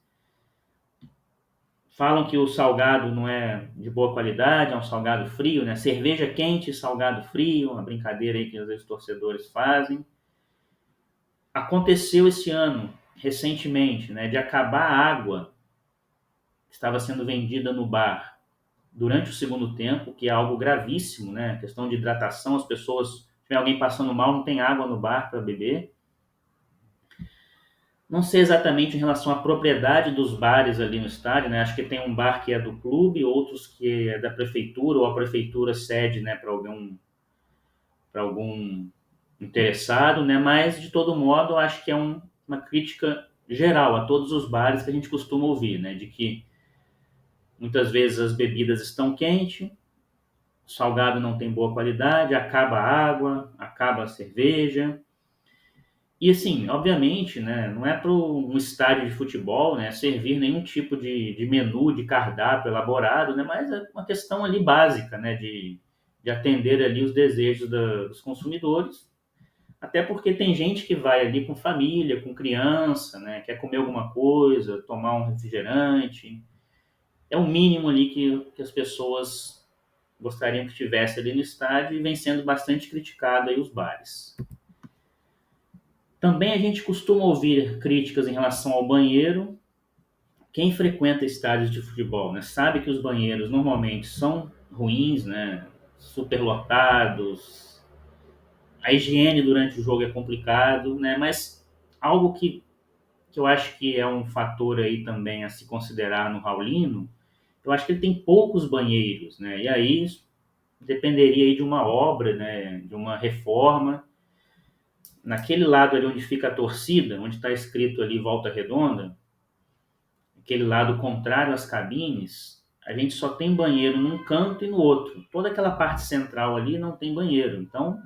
Falam que o salgado não é de boa qualidade, é um salgado frio, né? Cerveja quente e salgado frio, uma brincadeira aí que às vezes os torcedores fazem. Aconteceu esse ano, recentemente, né, de acabar a água que estava sendo vendida no bar durante o segundo tempo, que é algo gravíssimo, né? Questão de hidratação, as pessoas, se tiver alguém passando mal, não tem água no bar para beber. Não sei exatamente em relação à propriedade dos bares ali no estádio, né? Acho que tem um bar que é do clube, outros que é da prefeitura, ou a prefeitura cede, né, para algum interessado, né? Mas, de todo modo, acho que é uma crítica geral a todos os bares que a gente costuma ouvir, né? De que muitas vezes as bebidas estão quentes, o salgado não tem boa qualidade, acaba a água, acaba a cerveja. E assim, obviamente, né, não é para um estádio de futebol, né, servir nenhum tipo de menu, de cardápio elaborado, né, mas é uma questão ali básica, né, de atender ali os desejos dos consumidores, até porque tem gente que vai ali com família, com criança, né, quer comer alguma coisa, tomar um refrigerante. É o mínimo ali que as pessoas gostariam que tivesse ali no estádio e vem sendo bastante criticado aí os bares. Também a gente costuma ouvir críticas em relação ao banheiro. Quem frequenta estádios de futebol, né, sabe que os banheiros normalmente são ruins, né, superlotados. A higiene durante o jogo é complicado, né, mas algo que eu acho que é um fator aí também a se considerar no Raulino, eu acho que ele tem poucos banheiros, né, e aí dependeria aí de uma obra, né, de uma reforma. Naquele lado ali onde fica a torcida, onde está escrito ali Volta Redonda, aquele lado contrário às cabines, a gente só tem banheiro num canto e no outro. Toda aquela parte central ali não tem banheiro. Então,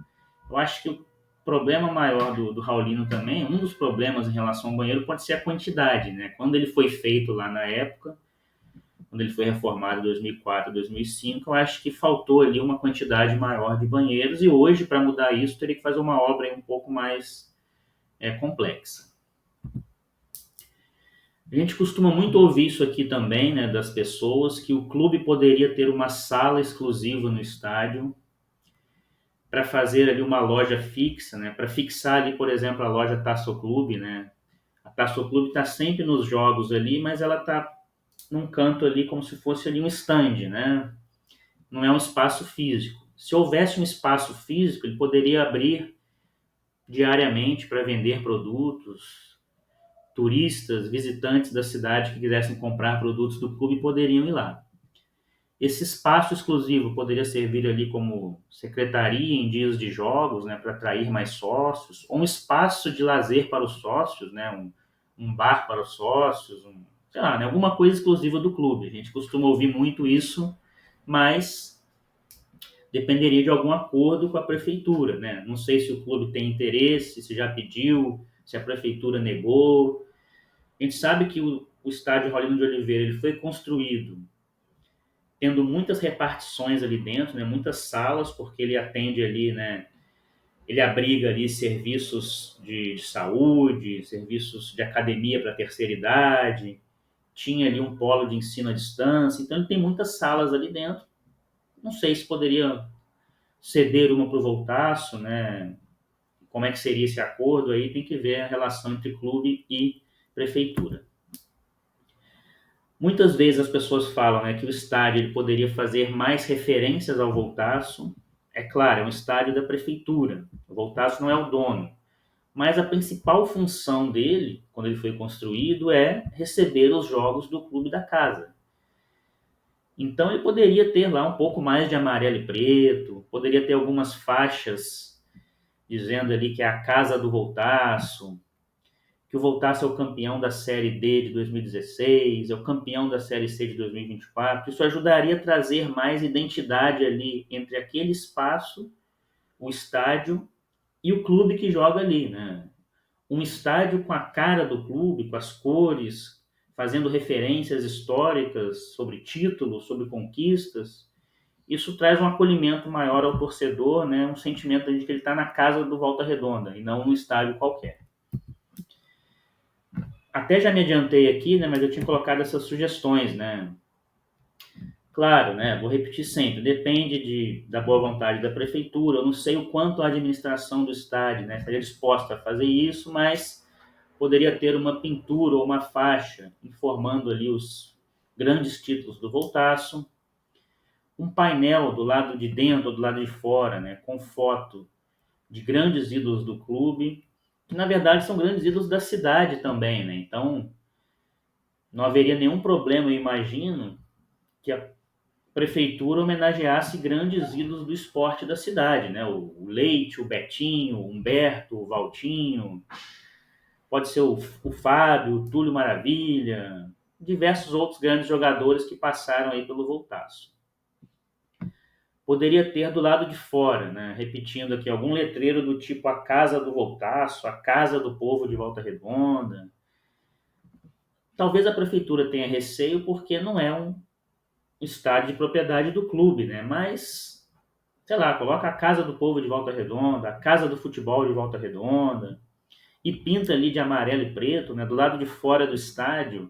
eu acho que o problema maior do Raulino também, um dos problemas em relação ao banheiro pode ser a quantidade, né? Quando ele foi feito lá na época, quando ele foi reformado em 2004, 2005, eu acho que faltou ali uma quantidade maior de banheiros e hoje, para mudar isso, teria que fazer uma obra um pouco mais complexa. A gente costuma muito ouvir isso aqui também, né, das pessoas, que o clube poderia ter uma sala exclusiva no estádio para fazer ali uma loja fixa, né, para fixar ali, por exemplo, a loja Tasso Clube, né. A Tasso Clube está sempre nos jogos ali, mas ela está num canto ali como se fosse ali um stand, né. Não é um espaço físico. Se houvesse um espaço físico, ele poderia abrir diariamente para vender produtos. Turistas, visitantes da cidade que quisessem comprar produtos do clube poderiam ir lá. Esse espaço exclusivo poderia servir ali como secretaria em dias de jogos, né, para atrair mais sócios, ou um espaço de lazer para os sócios, né, um bar para os sócios, sei lá, né, alguma coisa exclusiva do clube. A gente costuma ouvir muito isso, mas dependeria de algum acordo com a prefeitura, né? Não sei se o clube tem interesse, se já pediu, se a prefeitura negou. A gente sabe que o estádio Raulino de Oliveira ele foi construído tendo muitas repartições ali dentro, né, muitas salas, porque ele atende ali, né, ele abriga ali serviços de saúde, serviços de academia para a terceira idade, tinha ali um polo de ensino à distância, então ele tem muitas salas ali dentro. Não sei se poderia ceder uma para o Voltaço, né? Como é que seria esse acordo aí? Tem que ver a relação entre clube e prefeitura. Muitas vezes as pessoas falam, né, que o estádio ele poderia fazer mais referências ao Voltaço. É claro, é um estádio da prefeitura. O Voltaço não é o dono. Mas a principal função dele, quando ele foi construído, é receber os jogos do clube da casa. Então ele poderia ter lá um pouco mais de amarelo e preto, poderia ter algumas faixas dizendo ali que é a casa do Voltaço, que o Voltaço é o campeão da Série D de 2016, é o campeão da Série C de 2024. Isso ajudaria a trazer mais identidade ali entre aquele espaço, o estádio, e o clube que joga ali, né? Um estádio com a cara do clube, com as cores, fazendo referências históricas sobre títulos, sobre conquistas. Isso traz um acolhimento maior ao torcedor, né? Um sentimento de que ele está na casa do Volta Redonda e não num estádio qualquer. Até já me adiantei aqui, né, mas eu tinha colocado essas sugestões, né? Claro, né, vou repetir sempre, depende da boa vontade da prefeitura, eu não sei o quanto a administração do estádio, né, estaria disposta a fazer isso, mas poderia ter uma pintura ou uma faixa informando ali os grandes títulos do Voltaço, um painel do lado de dentro ou do lado de fora, né, com foto de grandes ídolos do clube, que na verdade são grandes ídolos da cidade também, né, então não haveria nenhum problema, eu imagino, que a prefeitura homenageasse grandes ídolos do esporte da cidade, né? O Leite, o Betinho, o Humberto, o Valtinho, pode ser o Fábio, o Túlio Maravilha, diversos outros grandes jogadores que passaram aí pelo Voltaço. Poderia ter do lado de fora, né? Repetindo aqui, algum letreiro do tipo a Casa do Voltaço, a Casa do Povo de Volta Redonda. Talvez a prefeitura tenha receio porque não é um estádio de propriedade do clube, né? Mas, sei lá, coloca a Casa do Povo de Volta Redonda, a Casa do Futebol de Volta Redonda, e pinta ali de amarelo e preto, né? Do lado de fora do estádio,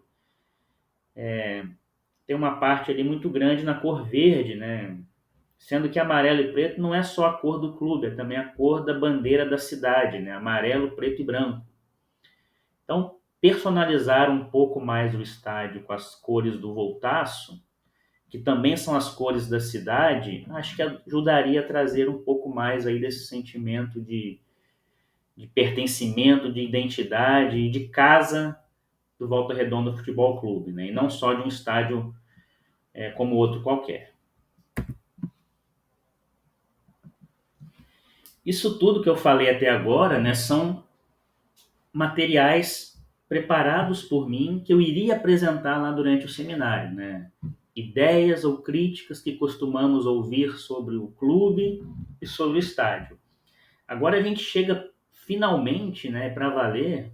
tem uma parte ali muito grande na cor verde, né? Sendo que amarelo e preto não é só a cor do clube, é também a cor da bandeira da cidade, né? Amarelo, preto e branco. Então, personalizar um pouco mais o estádio com as cores do Voltaço, que também são as cores da cidade, acho que ajudaria a trazer um pouco mais aí desse sentimento de pertencimento, de identidade e de casa do Volta Redonda Futebol Clube, né? E não só de um estádio como outro qualquer. Isso tudo que eu falei até agora, né, são materiais preparados por mim que eu iria apresentar lá durante o seminário, né? Ideias ou críticas que costumamos ouvir sobre o clube e sobre o estádio. Agora a gente chega finalmente, né, para valer,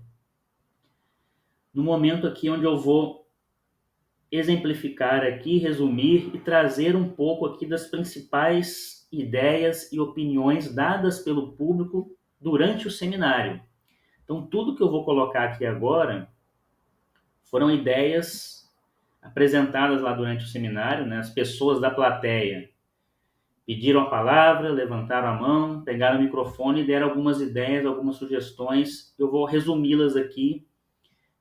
no momento aqui onde eu vou exemplificar aqui, resumir e trazer um pouco aqui das principais ideias e opiniões dadas pelo público durante o seminário. Então, tudo que eu vou colocar aqui agora foram ideias apresentadas lá durante o seminário, né? As pessoas da plateia pediram a palavra, levantaram a mão, pegaram o microfone e deram algumas ideias, algumas sugestões. Eu vou resumi-las aqui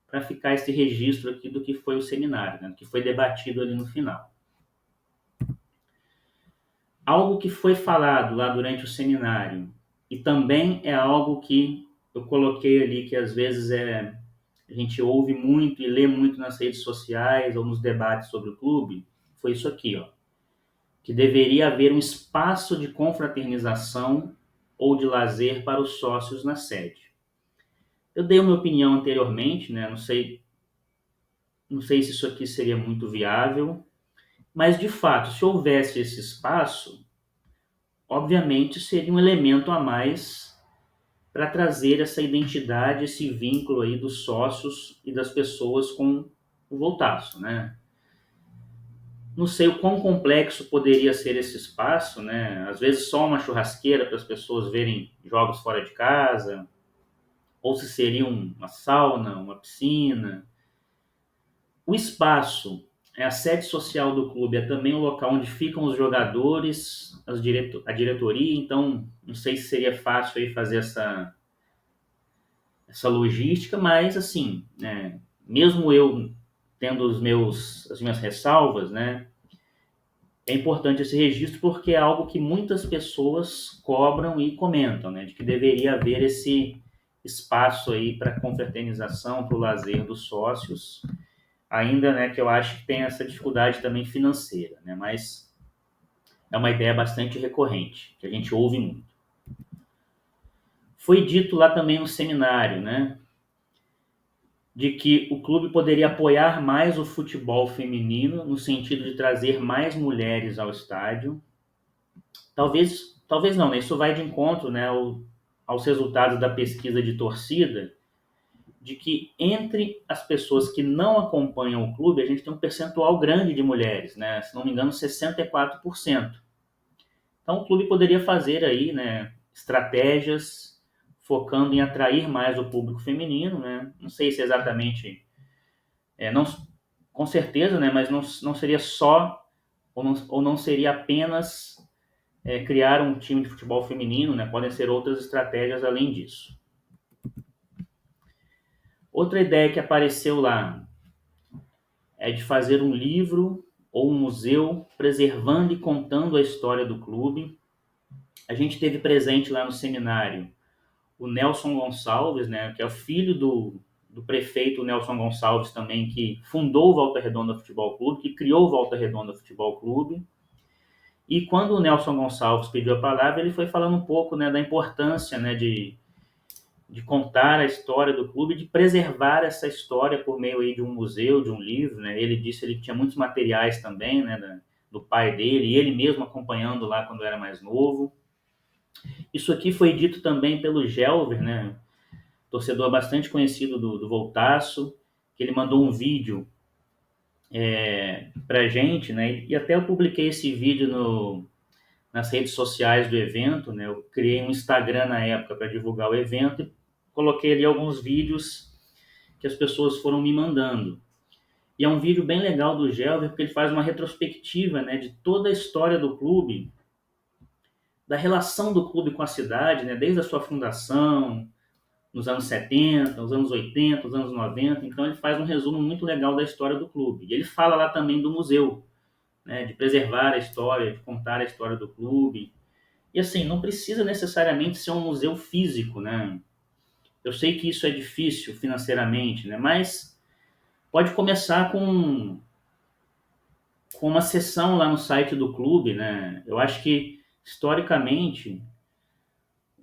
para ficar esse registro aqui do que foi o seminário, né? Do que foi debatido ali no final. Algo que foi falado lá durante o seminário e também é algo que eu coloquei ali que às vezes a gente ouve muito e lê muito nas redes sociais ou nos debates sobre o clube, foi isso aqui, ó, que deveria haver um espaço de confraternização ou de lazer para os sócios na sede. Eu dei uma opinião anteriormente, né? Não sei se isso aqui seria muito viável, mas de fato, se houvesse esse espaço, obviamente seria um elemento a mais para trazer essa identidade, esse vínculo aí dos sócios e das pessoas com o Voltaço, né? Não sei o quão complexo poderia ser esse espaço, né? Às vezes só uma churrasqueira para as pessoas verem jogos fora de casa, ou se seria uma sauna, uma piscina. O espaço, a sede social do clube, é também o local onde ficam os jogadores, a diretoria, então não sei se seria fácil aí fazer essa logística, mas assim, né, mesmo eu tendo as minhas ressalvas, né, é importante esse registro porque é algo que muitas pessoas cobram e comentam, né, de que deveria haver esse espaço aí para confraternização, para o lazer dos sócios, ainda, né, que eu acho que tem essa dificuldade também financeira, né, mas é uma ideia bastante recorrente, que a gente ouve muito. Foi dito lá também no seminário, né, de que o clube poderia apoiar mais o futebol feminino no sentido de trazer mais mulheres ao estádio. Talvez não, né? Isso vai de encontro, né, aos resultados da pesquisa de torcida, de que entre as pessoas que não acompanham o clube, a gente tem um percentual grande de mulheres, né? Se não me engano, 64%. Então o clube poderia fazer aí, né, estratégias focando em atrair mais o público feminino, né? Não sei se exatamente, não, com certeza, né, mas não seria só ou não seria apenas criar um time de futebol feminino, né? Podem ser outras estratégias além disso. Outra ideia que apareceu lá é de fazer um livro ou um museu preservando e contando a história do clube. A gente teve presente lá no seminário o Nelson Gonçalves, né, que é o filho do prefeito Nelson Gonçalves também, que fundou o Volta Redonda Futebol Clube, que criou o Volta Redonda Futebol Clube. E quando o Nelson Gonçalves pediu a palavra, ele foi falando um pouco, né, da importância, né, de contar a história do clube, de preservar essa história por meio aí de um museu, de um livro, né? Ele disse que tinha muitos materiais também, né, do pai dele, e ele mesmo acompanhando lá quando era mais novo. Isso aqui foi dito também pelo Gelver, né, torcedor bastante conhecido do Voltaço, que ele mandou um vídeo pra gente, né, e até eu publiquei esse vídeo nas redes sociais do evento, né? Eu criei um Instagram na época para divulgar o evento e coloquei ali alguns vídeos que as pessoas foram me mandando. E é um vídeo bem legal do Gelver, porque ele faz uma retrospectiva, né, de toda a história do clube, da relação do clube com a cidade, né, desde a sua fundação, nos anos 70, nos anos 80, nos anos 90. Então ele faz um resumo muito legal da história do clube. E ele fala lá também do museu, né, de preservar a história, de contar a história do clube. E assim, não precisa necessariamente ser um museu físico, né? Eu sei que isso é difícil financeiramente, né? Mas pode começar com uma sessão lá no site do clube, né? Eu acho que, historicamente,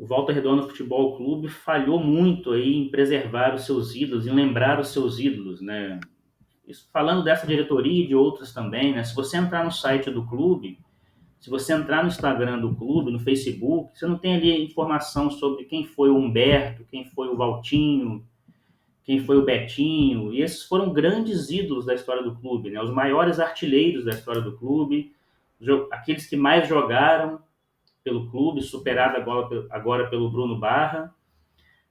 o Volta Redonda Futebol Clube falhou muito aí em preservar os seus ídolos, em lembrar os seus ídolos, né? Isso, falando dessa diretoria e de outras também, né? Se você entrar no site do clube, se você entrar no Instagram do clube, no Facebook, você não tem ali informação sobre quem foi o Humberto, quem foi o Valtinho, quem foi o Betinho, e esses foram grandes ídolos da história do clube, né? Os maiores artilheiros da história do clube, aqueles que mais jogaram pelo clube, superado agora pelo Bruno Barra.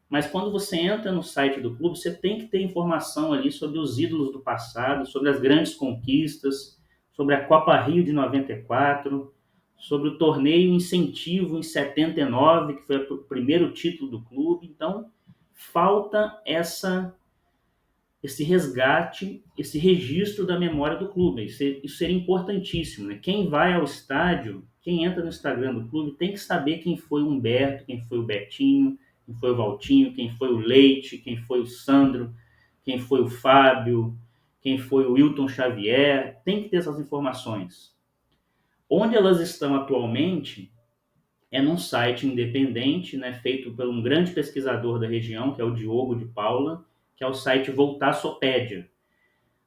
Mas quando você entra no site do clube, você tem que ter informação ali sobre os ídolos do passado, sobre as grandes conquistas, sobre a Copa Rio de 94, sobre o torneio Incentivo em 79, que foi o primeiro título do clube. Então, falta esse resgate, esse registro da memória do clube. Isso seria importantíssimo, né? Quem vai ao estádio, quem entra no Instagram do clube, tem que saber quem foi o Humberto, quem foi o Betinho, quem foi o Valtinho, quem foi o Leite, quem foi o Sandro, quem foi o Fábio, quem foi o Wilton Xavier. Tem que ter essas informações. Onde elas estão atualmente é num site independente, né, feito por um grande pesquisador da região, que é o Diogo de Paula, que é o site Voltassopédia.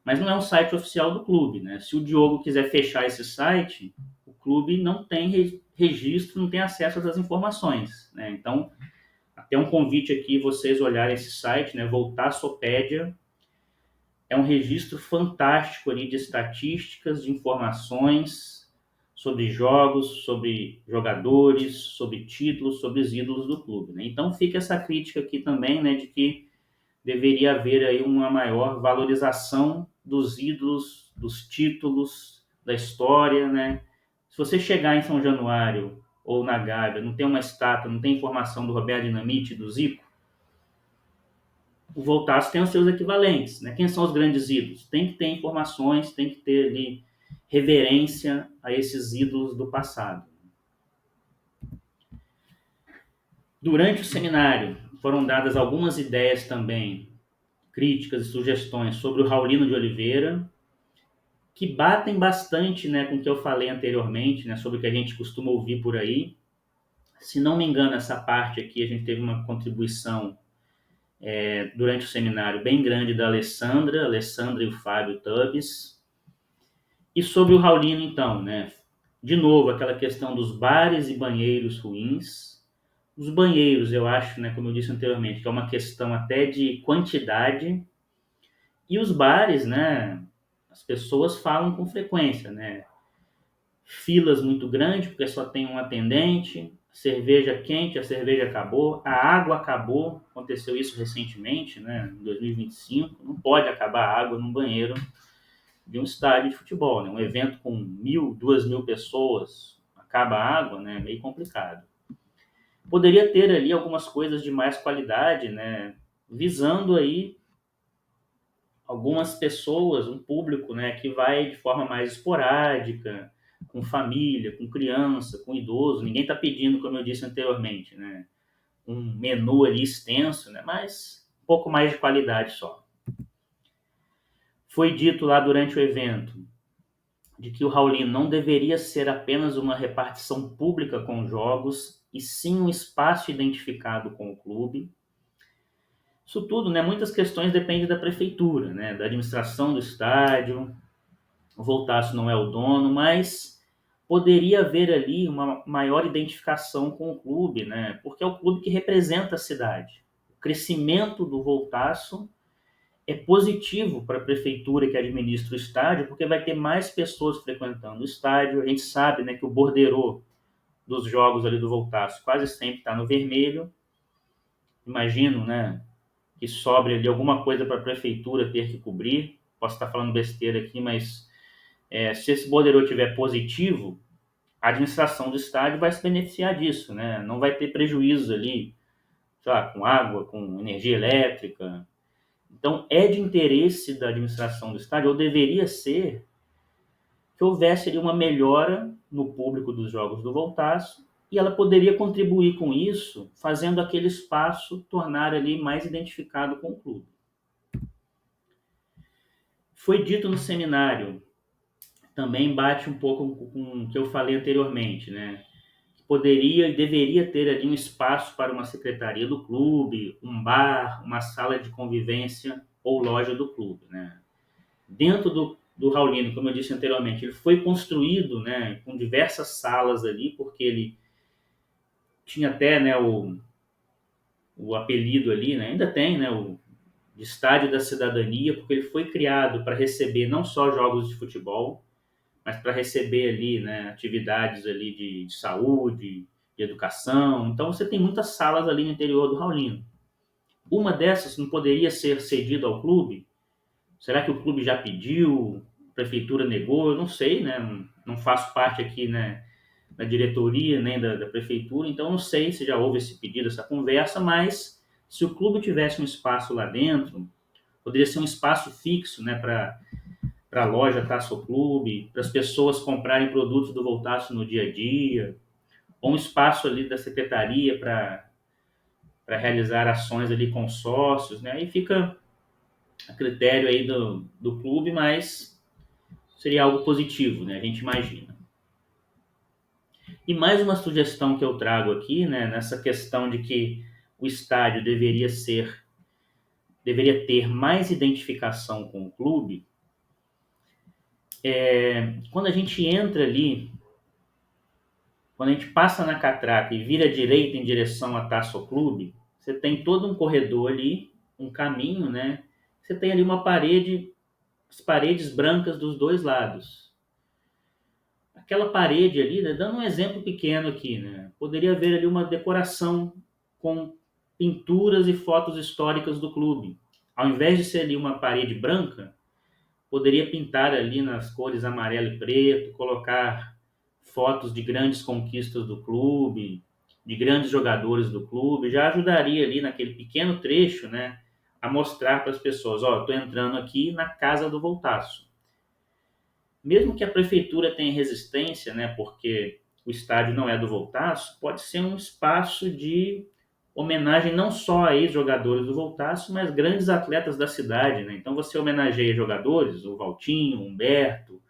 Mas não é um site oficial do clube, né? Se o Diogo quiser fechar esse site, o clube não tem registro, não tem acesso às informações, né? Então, até um convite aqui, vocês olharem esse site, né? Voltassopédia. É um registro fantástico ali de estatísticas, de informações sobre jogos, sobre jogadores, sobre títulos, sobre os ídolos do clube, né? Então, fica essa crítica aqui também, né, de que deveria haver aí uma maior valorização dos ídolos, dos títulos, da história, né? Se você chegar em São Januário ou na Gávea, não tem uma estátua, não tem informação do Roberto Dinamite, do Zico, o Voltaço tem os seus equivalentes, né? Quem são os grandes ídolos? Tem que ter informações, tem que ter ali reverência a esses ídolos do passado. Durante o seminário foram dadas algumas ideias também, críticas e sugestões sobre o Raulino de Oliveira, que batem bastante, né, com o que eu falei anteriormente, né, sobre o que a gente costuma ouvir por aí. Se não me engano, essa parte aqui a gente teve uma contribuição durante o seminário bem grande da Alessandra e o Fábio Tubbs. E sobre o Raulino, então, né, de novo, aquela questão dos bares e banheiros ruins. Os banheiros, eu acho, né, como eu disse anteriormente, que é uma questão até de quantidade. E os bares, né, as pessoas falam com frequência, né? Filas muito grandes, porque só tem um atendente, cerveja quente, a cerveja acabou, a água acabou, aconteceu isso recentemente, né, em 2025, não pode acabar a água num banheiro de um estádio de futebol, né, um evento com 1.000, 2.000 pessoas, acaba a água, né, meio complicado. Poderia ter ali algumas coisas de mais qualidade, né, visando aí algumas pessoas, um público, né, que vai de forma mais esporádica, com família, com criança, com idoso. Ninguém está pedindo, como eu disse anteriormente, né, um menu ali extenso, né, mas um pouco mais de qualidade só. Foi dito lá durante o evento de que o Raulino não deveria ser apenas uma repartição pública com jogos, e sim um espaço identificado com o clube. Isso tudo, né, muitas questões dependem da prefeitura, né, da administração do estádio. O Voltaço não é o dono, mas poderia haver ali uma maior identificação com o clube, né? Porque é o clube que representa a cidade. O crescimento do Voltaço é positivo para a prefeitura que administra o estádio, porque vai ter mais pessoas frequentando o estádio. A gente sabe, né, que o borderô dos jogos ali do Voltaço quase sempre está no vermelho. Imagino, né, que sobre ali alguma coisa para a prefeitura ter que cobrir. Posso estar falando besteira aqui, mas se esse borderô tiver positivo, a administração do estádio vai se beneficiar disso, né? Não vai ter prejuízo ali, sei lá, com água, com energia elétrica. Então, é de interesse da administração do estádio, ou deveria ser, que houvesse ali uma melhora no público dos jogos do Voltaço, e ela poderia contribuir com isso, fazendo aquele espaço tornar ali mais identificado com o clube. Foi dito no seminário, também bate um pouco com o que eu falei anteriormente, né? poderia e deveria ter ali um espaço para uma secretaria do clube, um bar, uma sala de convivência ou loja do clube, né? Dentro do Raulino, como eu disse anteriormente, ele foi construído, né, com diversas salas ali, porque ele tinha até, né, o apelido ali, né, ainda tem, né, o de Estádio da Cidadania, porque ele foi criado para receber não só jogos de futebol, mas para receber ali, né, atividades ali de saúde, de educação. Então você tem muitas salas ali no interior do Raulino. Uma dessas não poderia ser cedida ao clube? Será que o clube já pediu? A prefeitura negou? Eu não sei, né? Não faço parte aqui, né, da diretoria nem da prefeitura, então não sei se já houve esse pedido, essa conversa, mas se o clube tivesse um espaço lá dentro, poderia ser um espaço fixo, né, para a loja Taço Clube, para as pessoas comprarem produtos do Voltaço no dia a dia, ou um espaço ali da secretaria para realizar ações ali com sócios, né? Aí fica a critério aí do clube, mas seria algo positivo, né? A gente imagina. E mais uma sugestão que eu trago aqui, né, nessa questão de que o estádio deveria ter mais identificação com o clube. Quando a gente entra ali, quando a gente passa na catraca e vira à direita em direção a Taço Clube, você tem todo um corredor ali, um caminho, né? Você tem ali uma parede, as paredes brancas dos dois lados. Aquela parede ali, né, dando um exemplo pequeno aqui, né? Poderia haver ali uma decoração com pinturas e fotos históricas do clube. Ao invés de ser ali uma parede branca, poderia pintar ali nas cores amarelo e preto, colocar fotos de grandes conquistas do clube, de grandes jogadores do clube, já ajudaria ali naquele pequeno trecho, né, a mostrar para as pessoas, ó, estou entrando aqui na casa do Voltaço. Mesmo que a prefeitura tenha resistência, né, porque o estádio não é do Voltaço, pode ser um espaço de homenagem não só a ex-jogadores do Voltaço, mas grandes atletas da cidade, né? Então você homenageia jogadores, o Valtinho, o Humberto,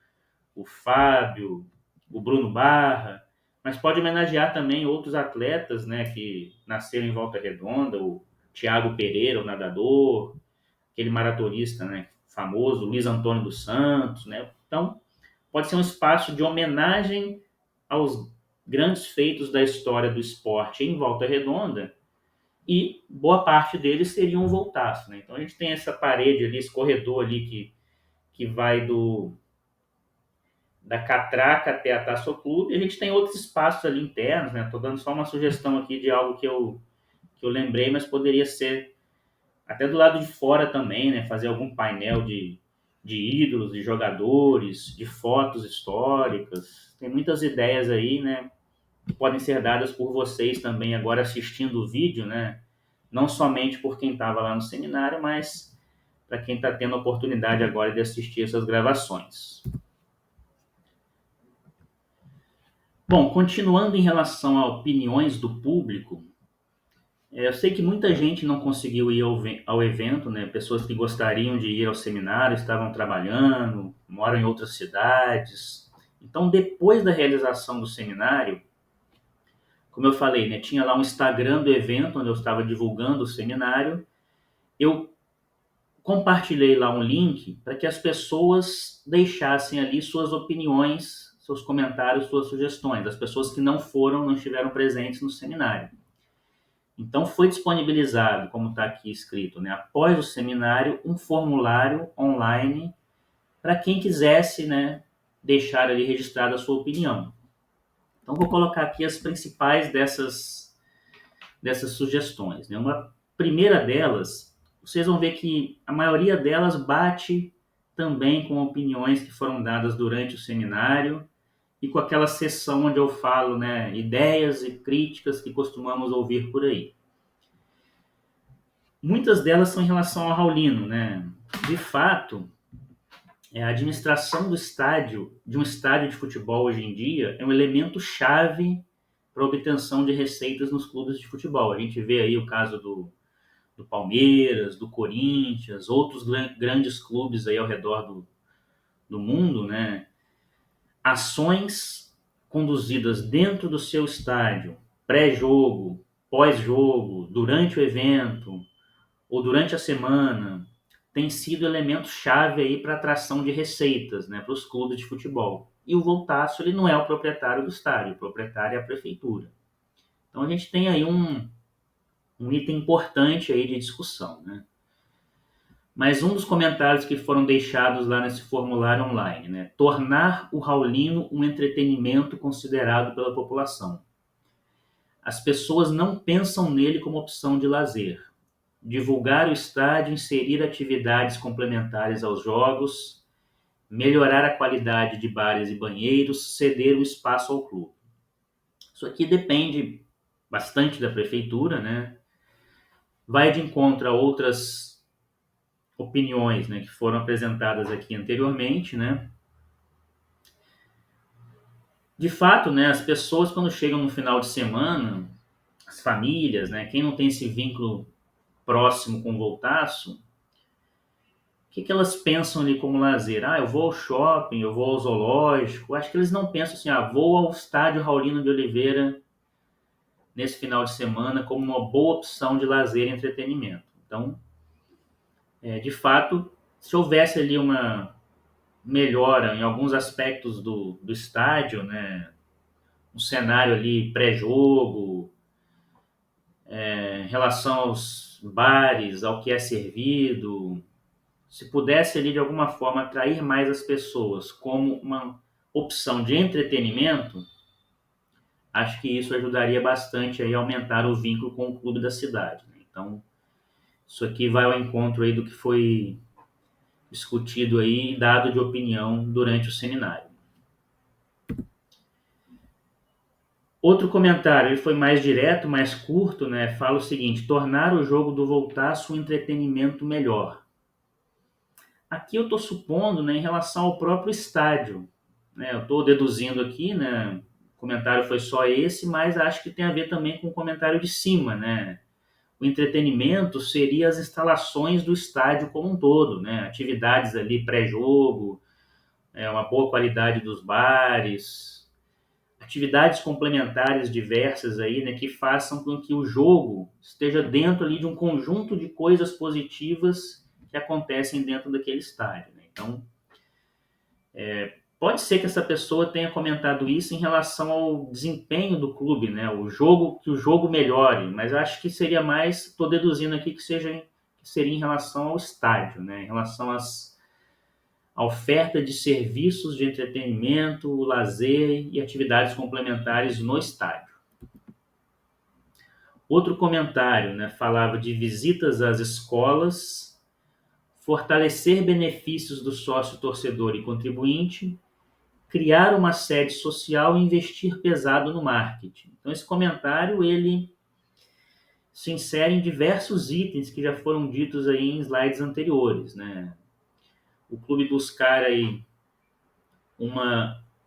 o Fábio, o Bruno Barra, mas pode homenagear também outros atletas, né, que nasceram em Volta Redonda, o Thiago Pereira, o nadador, aquele maratonista, né, famoso, Luiz Antônio dos Santos, né? Então, pode ser um espaço de homenagem aos grandes feitos da história do esporte em Volta Redonda, e boa parte deles seriam voltaço, né? Então a gente tem essa parede ali, esse corredor ali que vai da catraca até a Taço Clube, e a gente tem outros espaços ali internos, né? Estou dando só uma sugestão aqui de algo que eu lembrei, mas poderia ser até do lado de fora também, né? Fazer algum painel de ídolos, de jogadores, de fotos históricas. Tem muitas ideias aí, né? Que podem ser dadas por vocês também agora assistindo o vídeo, né? Não somente por quem estava lá no seminário, mas para quem está tendo a oportunidade agora de assistir essas gravações. Bom, continuando em relação a opiniões do público, eu sei que muita gente não conseguiu ir ao evento, né? Pessoas que gostariam de ir ao seminário, estavam trabalhando, moram em outras cidades. Então, depois da realização do seminário, como eu falei, né, tinha lá um Instagram do evento, onde eu estava divulgando o seminário, eu compartilhei lá um link para que as pessoas deixassem ali suas opiniões, seus comentários, suas sugestões, as pessoas que não foram, não estiveram presentes no seminário. Então foi disponibilizado, como está aqui escrito, né, após o seminário, um formulário online para quem quisesse, né, deixar ali registrada a sua opinião. Então vou colocar aqui as principais dessas sugestões, né? Uma primeira delas, vocês vão ver que a maioria delas bate também com opiniões que foram dadas durante o seminário e com aquela sessão onde eu falo, né, ideias e críticas que costumamos ouvir por aí. Muitas delas são em relação ao Raulino, né? De fato, a administração do estádio, de um estádio de futebol hoje em dia, é um elemento chave para a obtenção de receitas nos clubes de futebol. A gente vê aí o caso do Palmeiras, do Corinthians, outros grandes clubes aí ao redor do mundo, né? Ações conduzidas dentro do seu estádio, pré-jogo, pós-jogo, durante o evento ou durante a semana, tem sido elemento-chave aí para atração de receitas, né, para os clubes de futebol. E o Voltaço, ele não é o proprietário do estádio, o proprietário é a prefeitura. Então a gente tem aí um item importante aí de discussão, né? Mas um dos comentários que foram deixados lá nesse formulário online, né? Tornar o Raulino um entretenimento considerado pela população. As pessoas não pensam nele como opção de lazer. Divulgar o estádio, inserir atividades complementares aos jogos, melhorar a qualidade de bares e banheiros, ceder o espaço ao clube. Isso aqui depende bastante da prefeitura, né? Vai de encontro a outras opiniões, né, que foram apresentadas aqui anteriormente, né? De fato, né, as pessoas quando chegam no final de semana, as famílias, né, quem não tem esse vínculo próximo com o Voltaço, o que elas pensam ali como lazer? Ah, eu vou ao shopping, eu vou ao zoológico. Acho que eles não pensam assim, vou ao estádio Raulino de Oliveira nesse final de semana como uma boa opção de lazer e entretenimento. Então, de fato, se houvesse ali uma melhora em alguns aspectos do estádio, né, um cenário ali pré-jogo, em relação aos bares, ao que é servido, se pudesse ali de alguma forma atrair mais as pessoas como uma opção de entretenimento, acho que isso ajudaria bastante aí a aumentar o vínculo com o clube da cidade, né? Então, isso aqui vai ao encontro aí do que foi discutido aí e dado de opinião durante o seminário. Outro comentário, ele foi mais direto, mais curto, né? Fala o seguinte: tornar o jogo do Voltaço um entretenimento melhor. Aqui eu estou supondo, né, em relação ao próprio estádio, né? Eu estou deduzindo aqui, né? O comentário foi só esse, mas acho que tem a ver também com o comentário de cima, né? O entretenimento seria as instalações do estádio como um todo, né? Atividades ali pré-jogo, uma boa qualidade dos bares, atividades complementares diversas aí, né, que façam com que o jogo esteja dentro ali de um conjunto de coisas positivas que acontecem dentro daquele estádio, né? Então, pode ser que essa pessoa tenha comentado isso em relação ao desempenho do clube, né? Que o jogo melhore, mas acho que seria mais, estou deduzindo aqui que seria em relação ao estádio, né? Em relação à oferta de serviços de entretenimento, lazer e atividades complementares no estádio. Outro comentário, né, falava de visitas às escolas, fortalecer benefícios do sócio torcedor e contribuinte, criar uma sede social e investir pesado no marketing. Então esse comentário ele se insere em diversos itens que já foram ditos aí em slides anteriores, né? O clube buscar aí um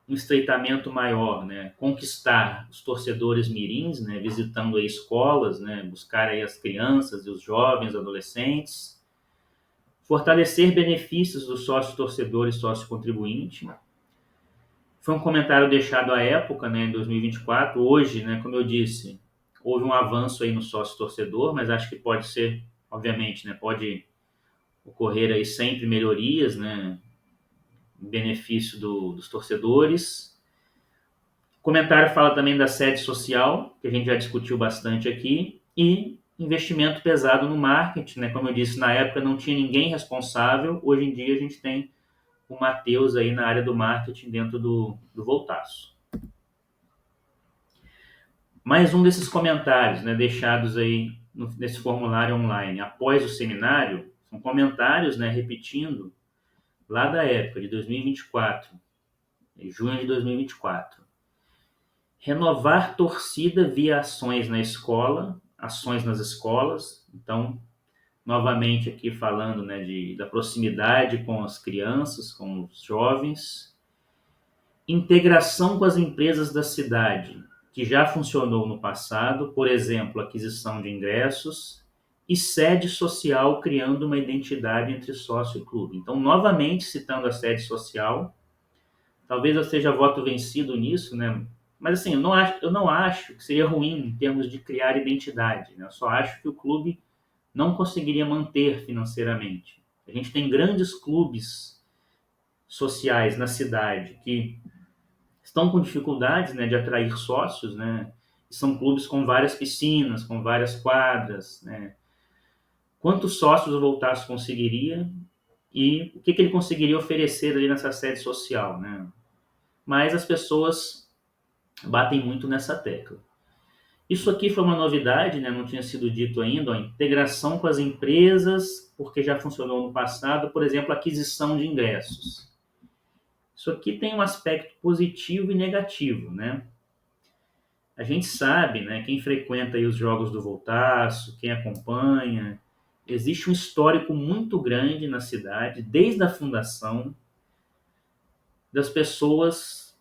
estreitamento maior, né? Conquistar os torcedores mirins, né? Visitando aí escolas, né? Buscar aí as crianças e os jovens, adolescentes, fortalecer benefícios do sócio torcedor e sócio contribuinte. Foi um comentário deixado à época, né, em 2024. Hoje, né, como eu disse, houve um avanço aí no sócio torcedor, mas acho que pode ser, obviamente, né, pode ocorrer aí sempre melhorias, né, em benefício dos torcedores. O comentário fala também da sede social, que a gente já discutiu bastante aqui, e investimento pesado no marketing, né, como eu disse, na época não tinha ninguém responsável, hoje em dia a gente tem o Matheus aí na área do marketing dentro do Voltaço. Mais um desses comentários, né, deixados aí nesse formulário online após o seminário, são comentários, né, repetindo lá da época de 2024, junho de 2024. Renovar torcida via ações na escola, ações nas escolas. Então, novamente aqui falando, né, da proximidade com as crianças, com os jovens. Integração com as empresas da cidade, que já funcionou no passado, por exemplo, aquisição de ingressos, e sede social criando uma identidade entre sócio e clube. Então, novamente citando a sede social, talvez eu seja voto vencido nisso, né? Mas assim, eu não acho que seria ruim em termos de criar identidade, né? Eu só acho que o clube não conseguiria manter financeiramente. A gente tem grandes clubes sociais na cidade que estão com dificuldades, né, de atrair sócios, né? São clubes com várias piscinas, com várias quadras, né? Quantos sócios o Voltaço conseguiria e o que, que ele conseguiria oferecer ali nessa sede social, né? Mas as pessoas batem muito nessa tecla. Isso aqui foi uma novidade, né? Não tinha sido dito ainda, a integração com as empresas, porque já funcionou no passado, por exemplo, aquisição de ingressos. Isso aqui tem um aspecto positivo e negativo, né? A gente sabe, né, quem frequenta aí os jogos do Voltaço, quem acompanha, existe um histórico muito grande na cidade, desde a fundação, das pessoas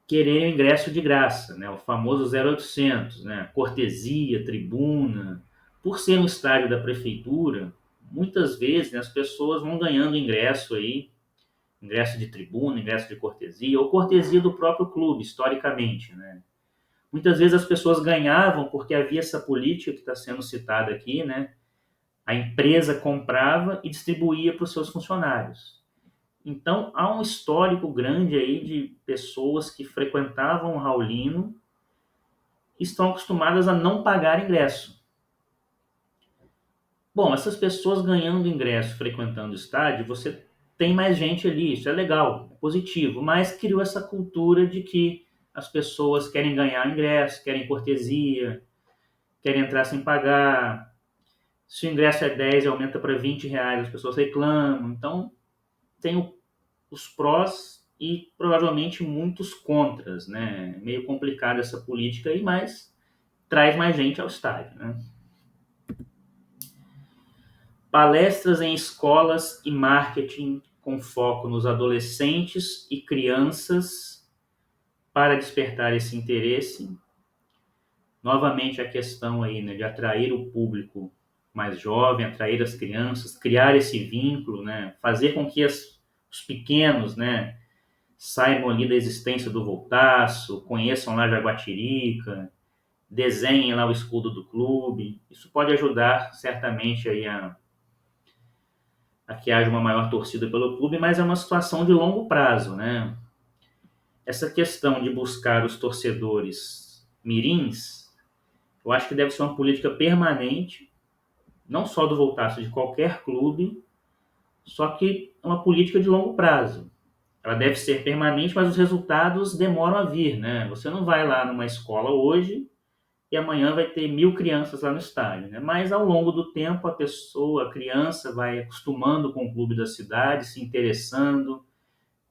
quererem o ingresso de graça, né, o famoso 0800, né, cortesia, tribuna. Por ser um estádio da prefeitura, muitas vezes, né, as pessoas vão ganhando ingresso aí, ingresso de tribuna, ingresso de cortesia, ou cortesia do próprio clube, historicamente, né? Muitas vezes as pessoas ganhavam porque havia essa política que está sendo citada aqui, né? A empresa comprava e distribuía para os seus funcionários. Então, há um histórico grande aí de pessoas que frequentavam o Raulino e estão acostumadas a não pagar ingresso. Bom, essas pessoas ganhando ingresso, frequentando o estádio, você tem mais gente ali, isso é legal, é positivo, mas criou essa cultura de que as pessoas querem ganhar ingresso, querem cortesia, querem entrar sem pagar. Se o ingresso é 10 e aumenta para R$ 20, as pessoas reclamam. Então, tem os prós e provavelmente muitos contras, né? Meio complicada essa política aí, mas traz mais gente ao estádio, né? Palestras em escolas e marketing com foco nos adolescentes e crianças para despertar esse interesse. Novamente a questão aí, né, de atrair o público mais jovem, atrair as crianças, criar esse vínculo, né, fazer com que os pequenos, né, saibam ali da existência do Voltaço, conheçam lá Jaguatirica, desenhem lá o escudo do clube. Isso pode ajudar certamente aí a que haja uma maior torcida pelo clube, mas é uma situação de longo prazo, né? Essa questão de buscar os torcedores mirins, eu acho que deve ser uma política permanente, não só do Voltaço, de qualquer clube, só que é uma política de longo prazo. Ela deve ser permanente, mas os resultados demoram a vir, né? Você não vai lá numa escola hoje e amanhã vai ter 1.000 crianças lá no estádio, né? Mas ao longo do tempo a pessoa, a criança vai acostumando com o clube da cidade, se interessando,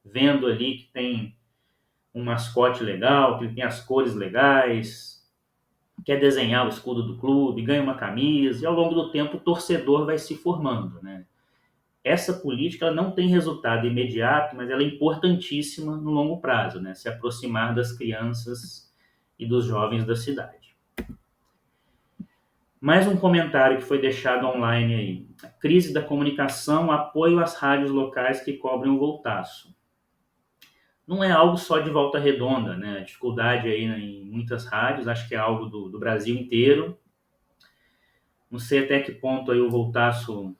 vendo ali que tem um mascote legal, que tem as cores legais, quer desenhar o escudo do clube, ganha uma camisa, e ao longo do tempo o torcedor vai se formando, né? Essa política ela não tem resultado imediato, mas ela é importantíssima no longo prazo, né? Se aproximar das crianças e dos jovens da cidade. Mais um comentário que foi deixado online aí. A crise da comunicação, apoio às rádios locais que cobrem o Voltaço. Não é algo só de Volta Redonda, né? A dificuldade aí em muitas rádios, acho que é algo do Brasil inteiro. Não sei até que ponto aí o Voltaço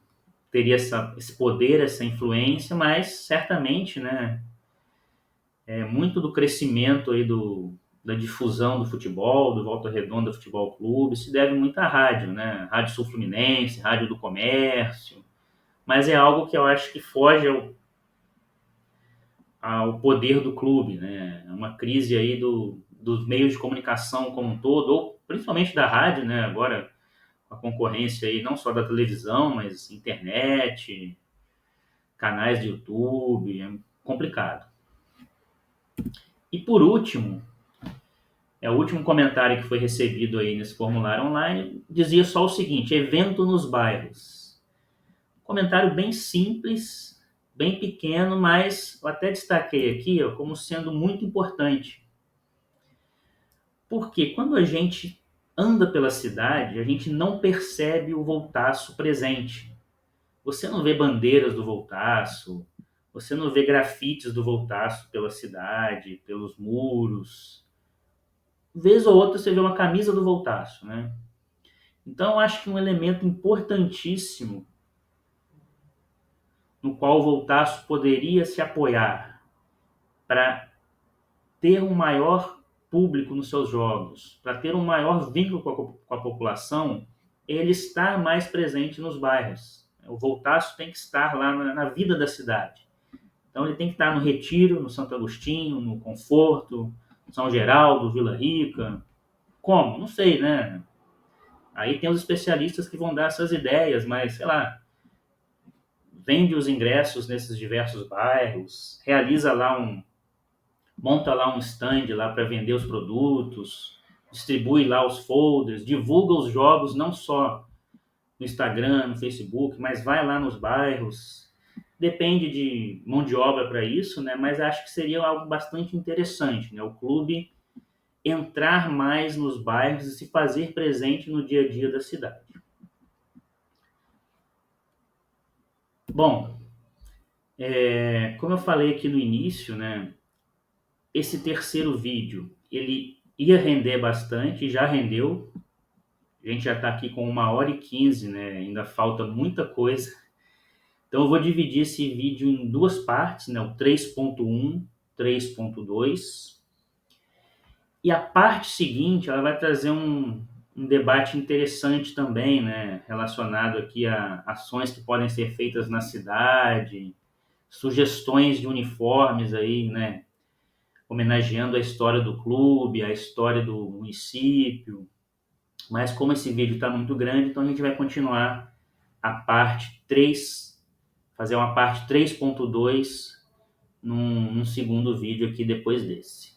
teria esse poder, essa influência, mas certamente, né, muito do crescimento aí da difusão do futebol, do Volta Redonda Futebol Clube, se deve muito à rádio, né? Rádio Sul Fluminense, Rádio do Comércio, mas é algo que eu acho que foge ao poder do clube, né? É uma crise aí dos meios de comunicação como um todo, ou principalmente da rádio, né? Agora a concorrência aí não só da televisão, mas internet, canais de YouTube, é complicado. E por último, o último comentário que foi recebido aí nesse formulário online dizia só o seguinte: evento nos bairros. Comentário bem simples, bem pequeno, mas eu até destaquei aqui como sendo muito importante. Porque quando a gente anda pela cidade, a gente não percebe o Voltaço presente. Você não vê bandeiras do Voltaço, você não vê grafites do Voltaço pela cidade, pelos muros. vez ou outra você vê uma camisa do Voltaço, né? Então, eu acho que um elemento importantíssimo no qual o Voltaço poderia se apoiar para ter um maior público nos seus jogos, para ter um maior vínculo com a população, ele estar mais presente nos bairros. O Voltaço tem que estar lá na vida da cidade. Então ele tem que estar no Retiro, no Santo Agostinho, no Conforto, São Geraldo, Vila Rica. Como? Não sei, né? Aí tem os especialistas que vão dar essas ideias, mas sei lá, vende os ingressos nesses diversos bairros, realiza lá monta lá um stand lá para vender os produtos, distribui lá os folders, divulga os jogos não só no Instagram, no Facebook, mas vai lá nos bairros. Depende de mão de obra para isso, né? Mas acho que seria algo bastante interessante, né? O clube entrar mais nos bairros e se fazer presente no dia a dia da cidade. Bom, como eu falei aqui no início, né? Esse terceiro vídeo, ele ia render bastante, já rendeu. A gente já está aqui com 1h15, né? Ainda falta muita coisa. Então eu vou dividir esse vídeo em duas partes, né? O 3.1, 3.2. E a parte seguinte, ela vai trazer um debate interessante também, né? Relacionado aqui a ações que podem ser feitas na cidade, sugestões de uniformes aí, né? Homenageando a história do clube, a história do município. Mas como esse vídeo está muito grande, então a gente vai continuar a parte 3, fazer uma parte 3.2 num segundo vídeo aqui depois desse.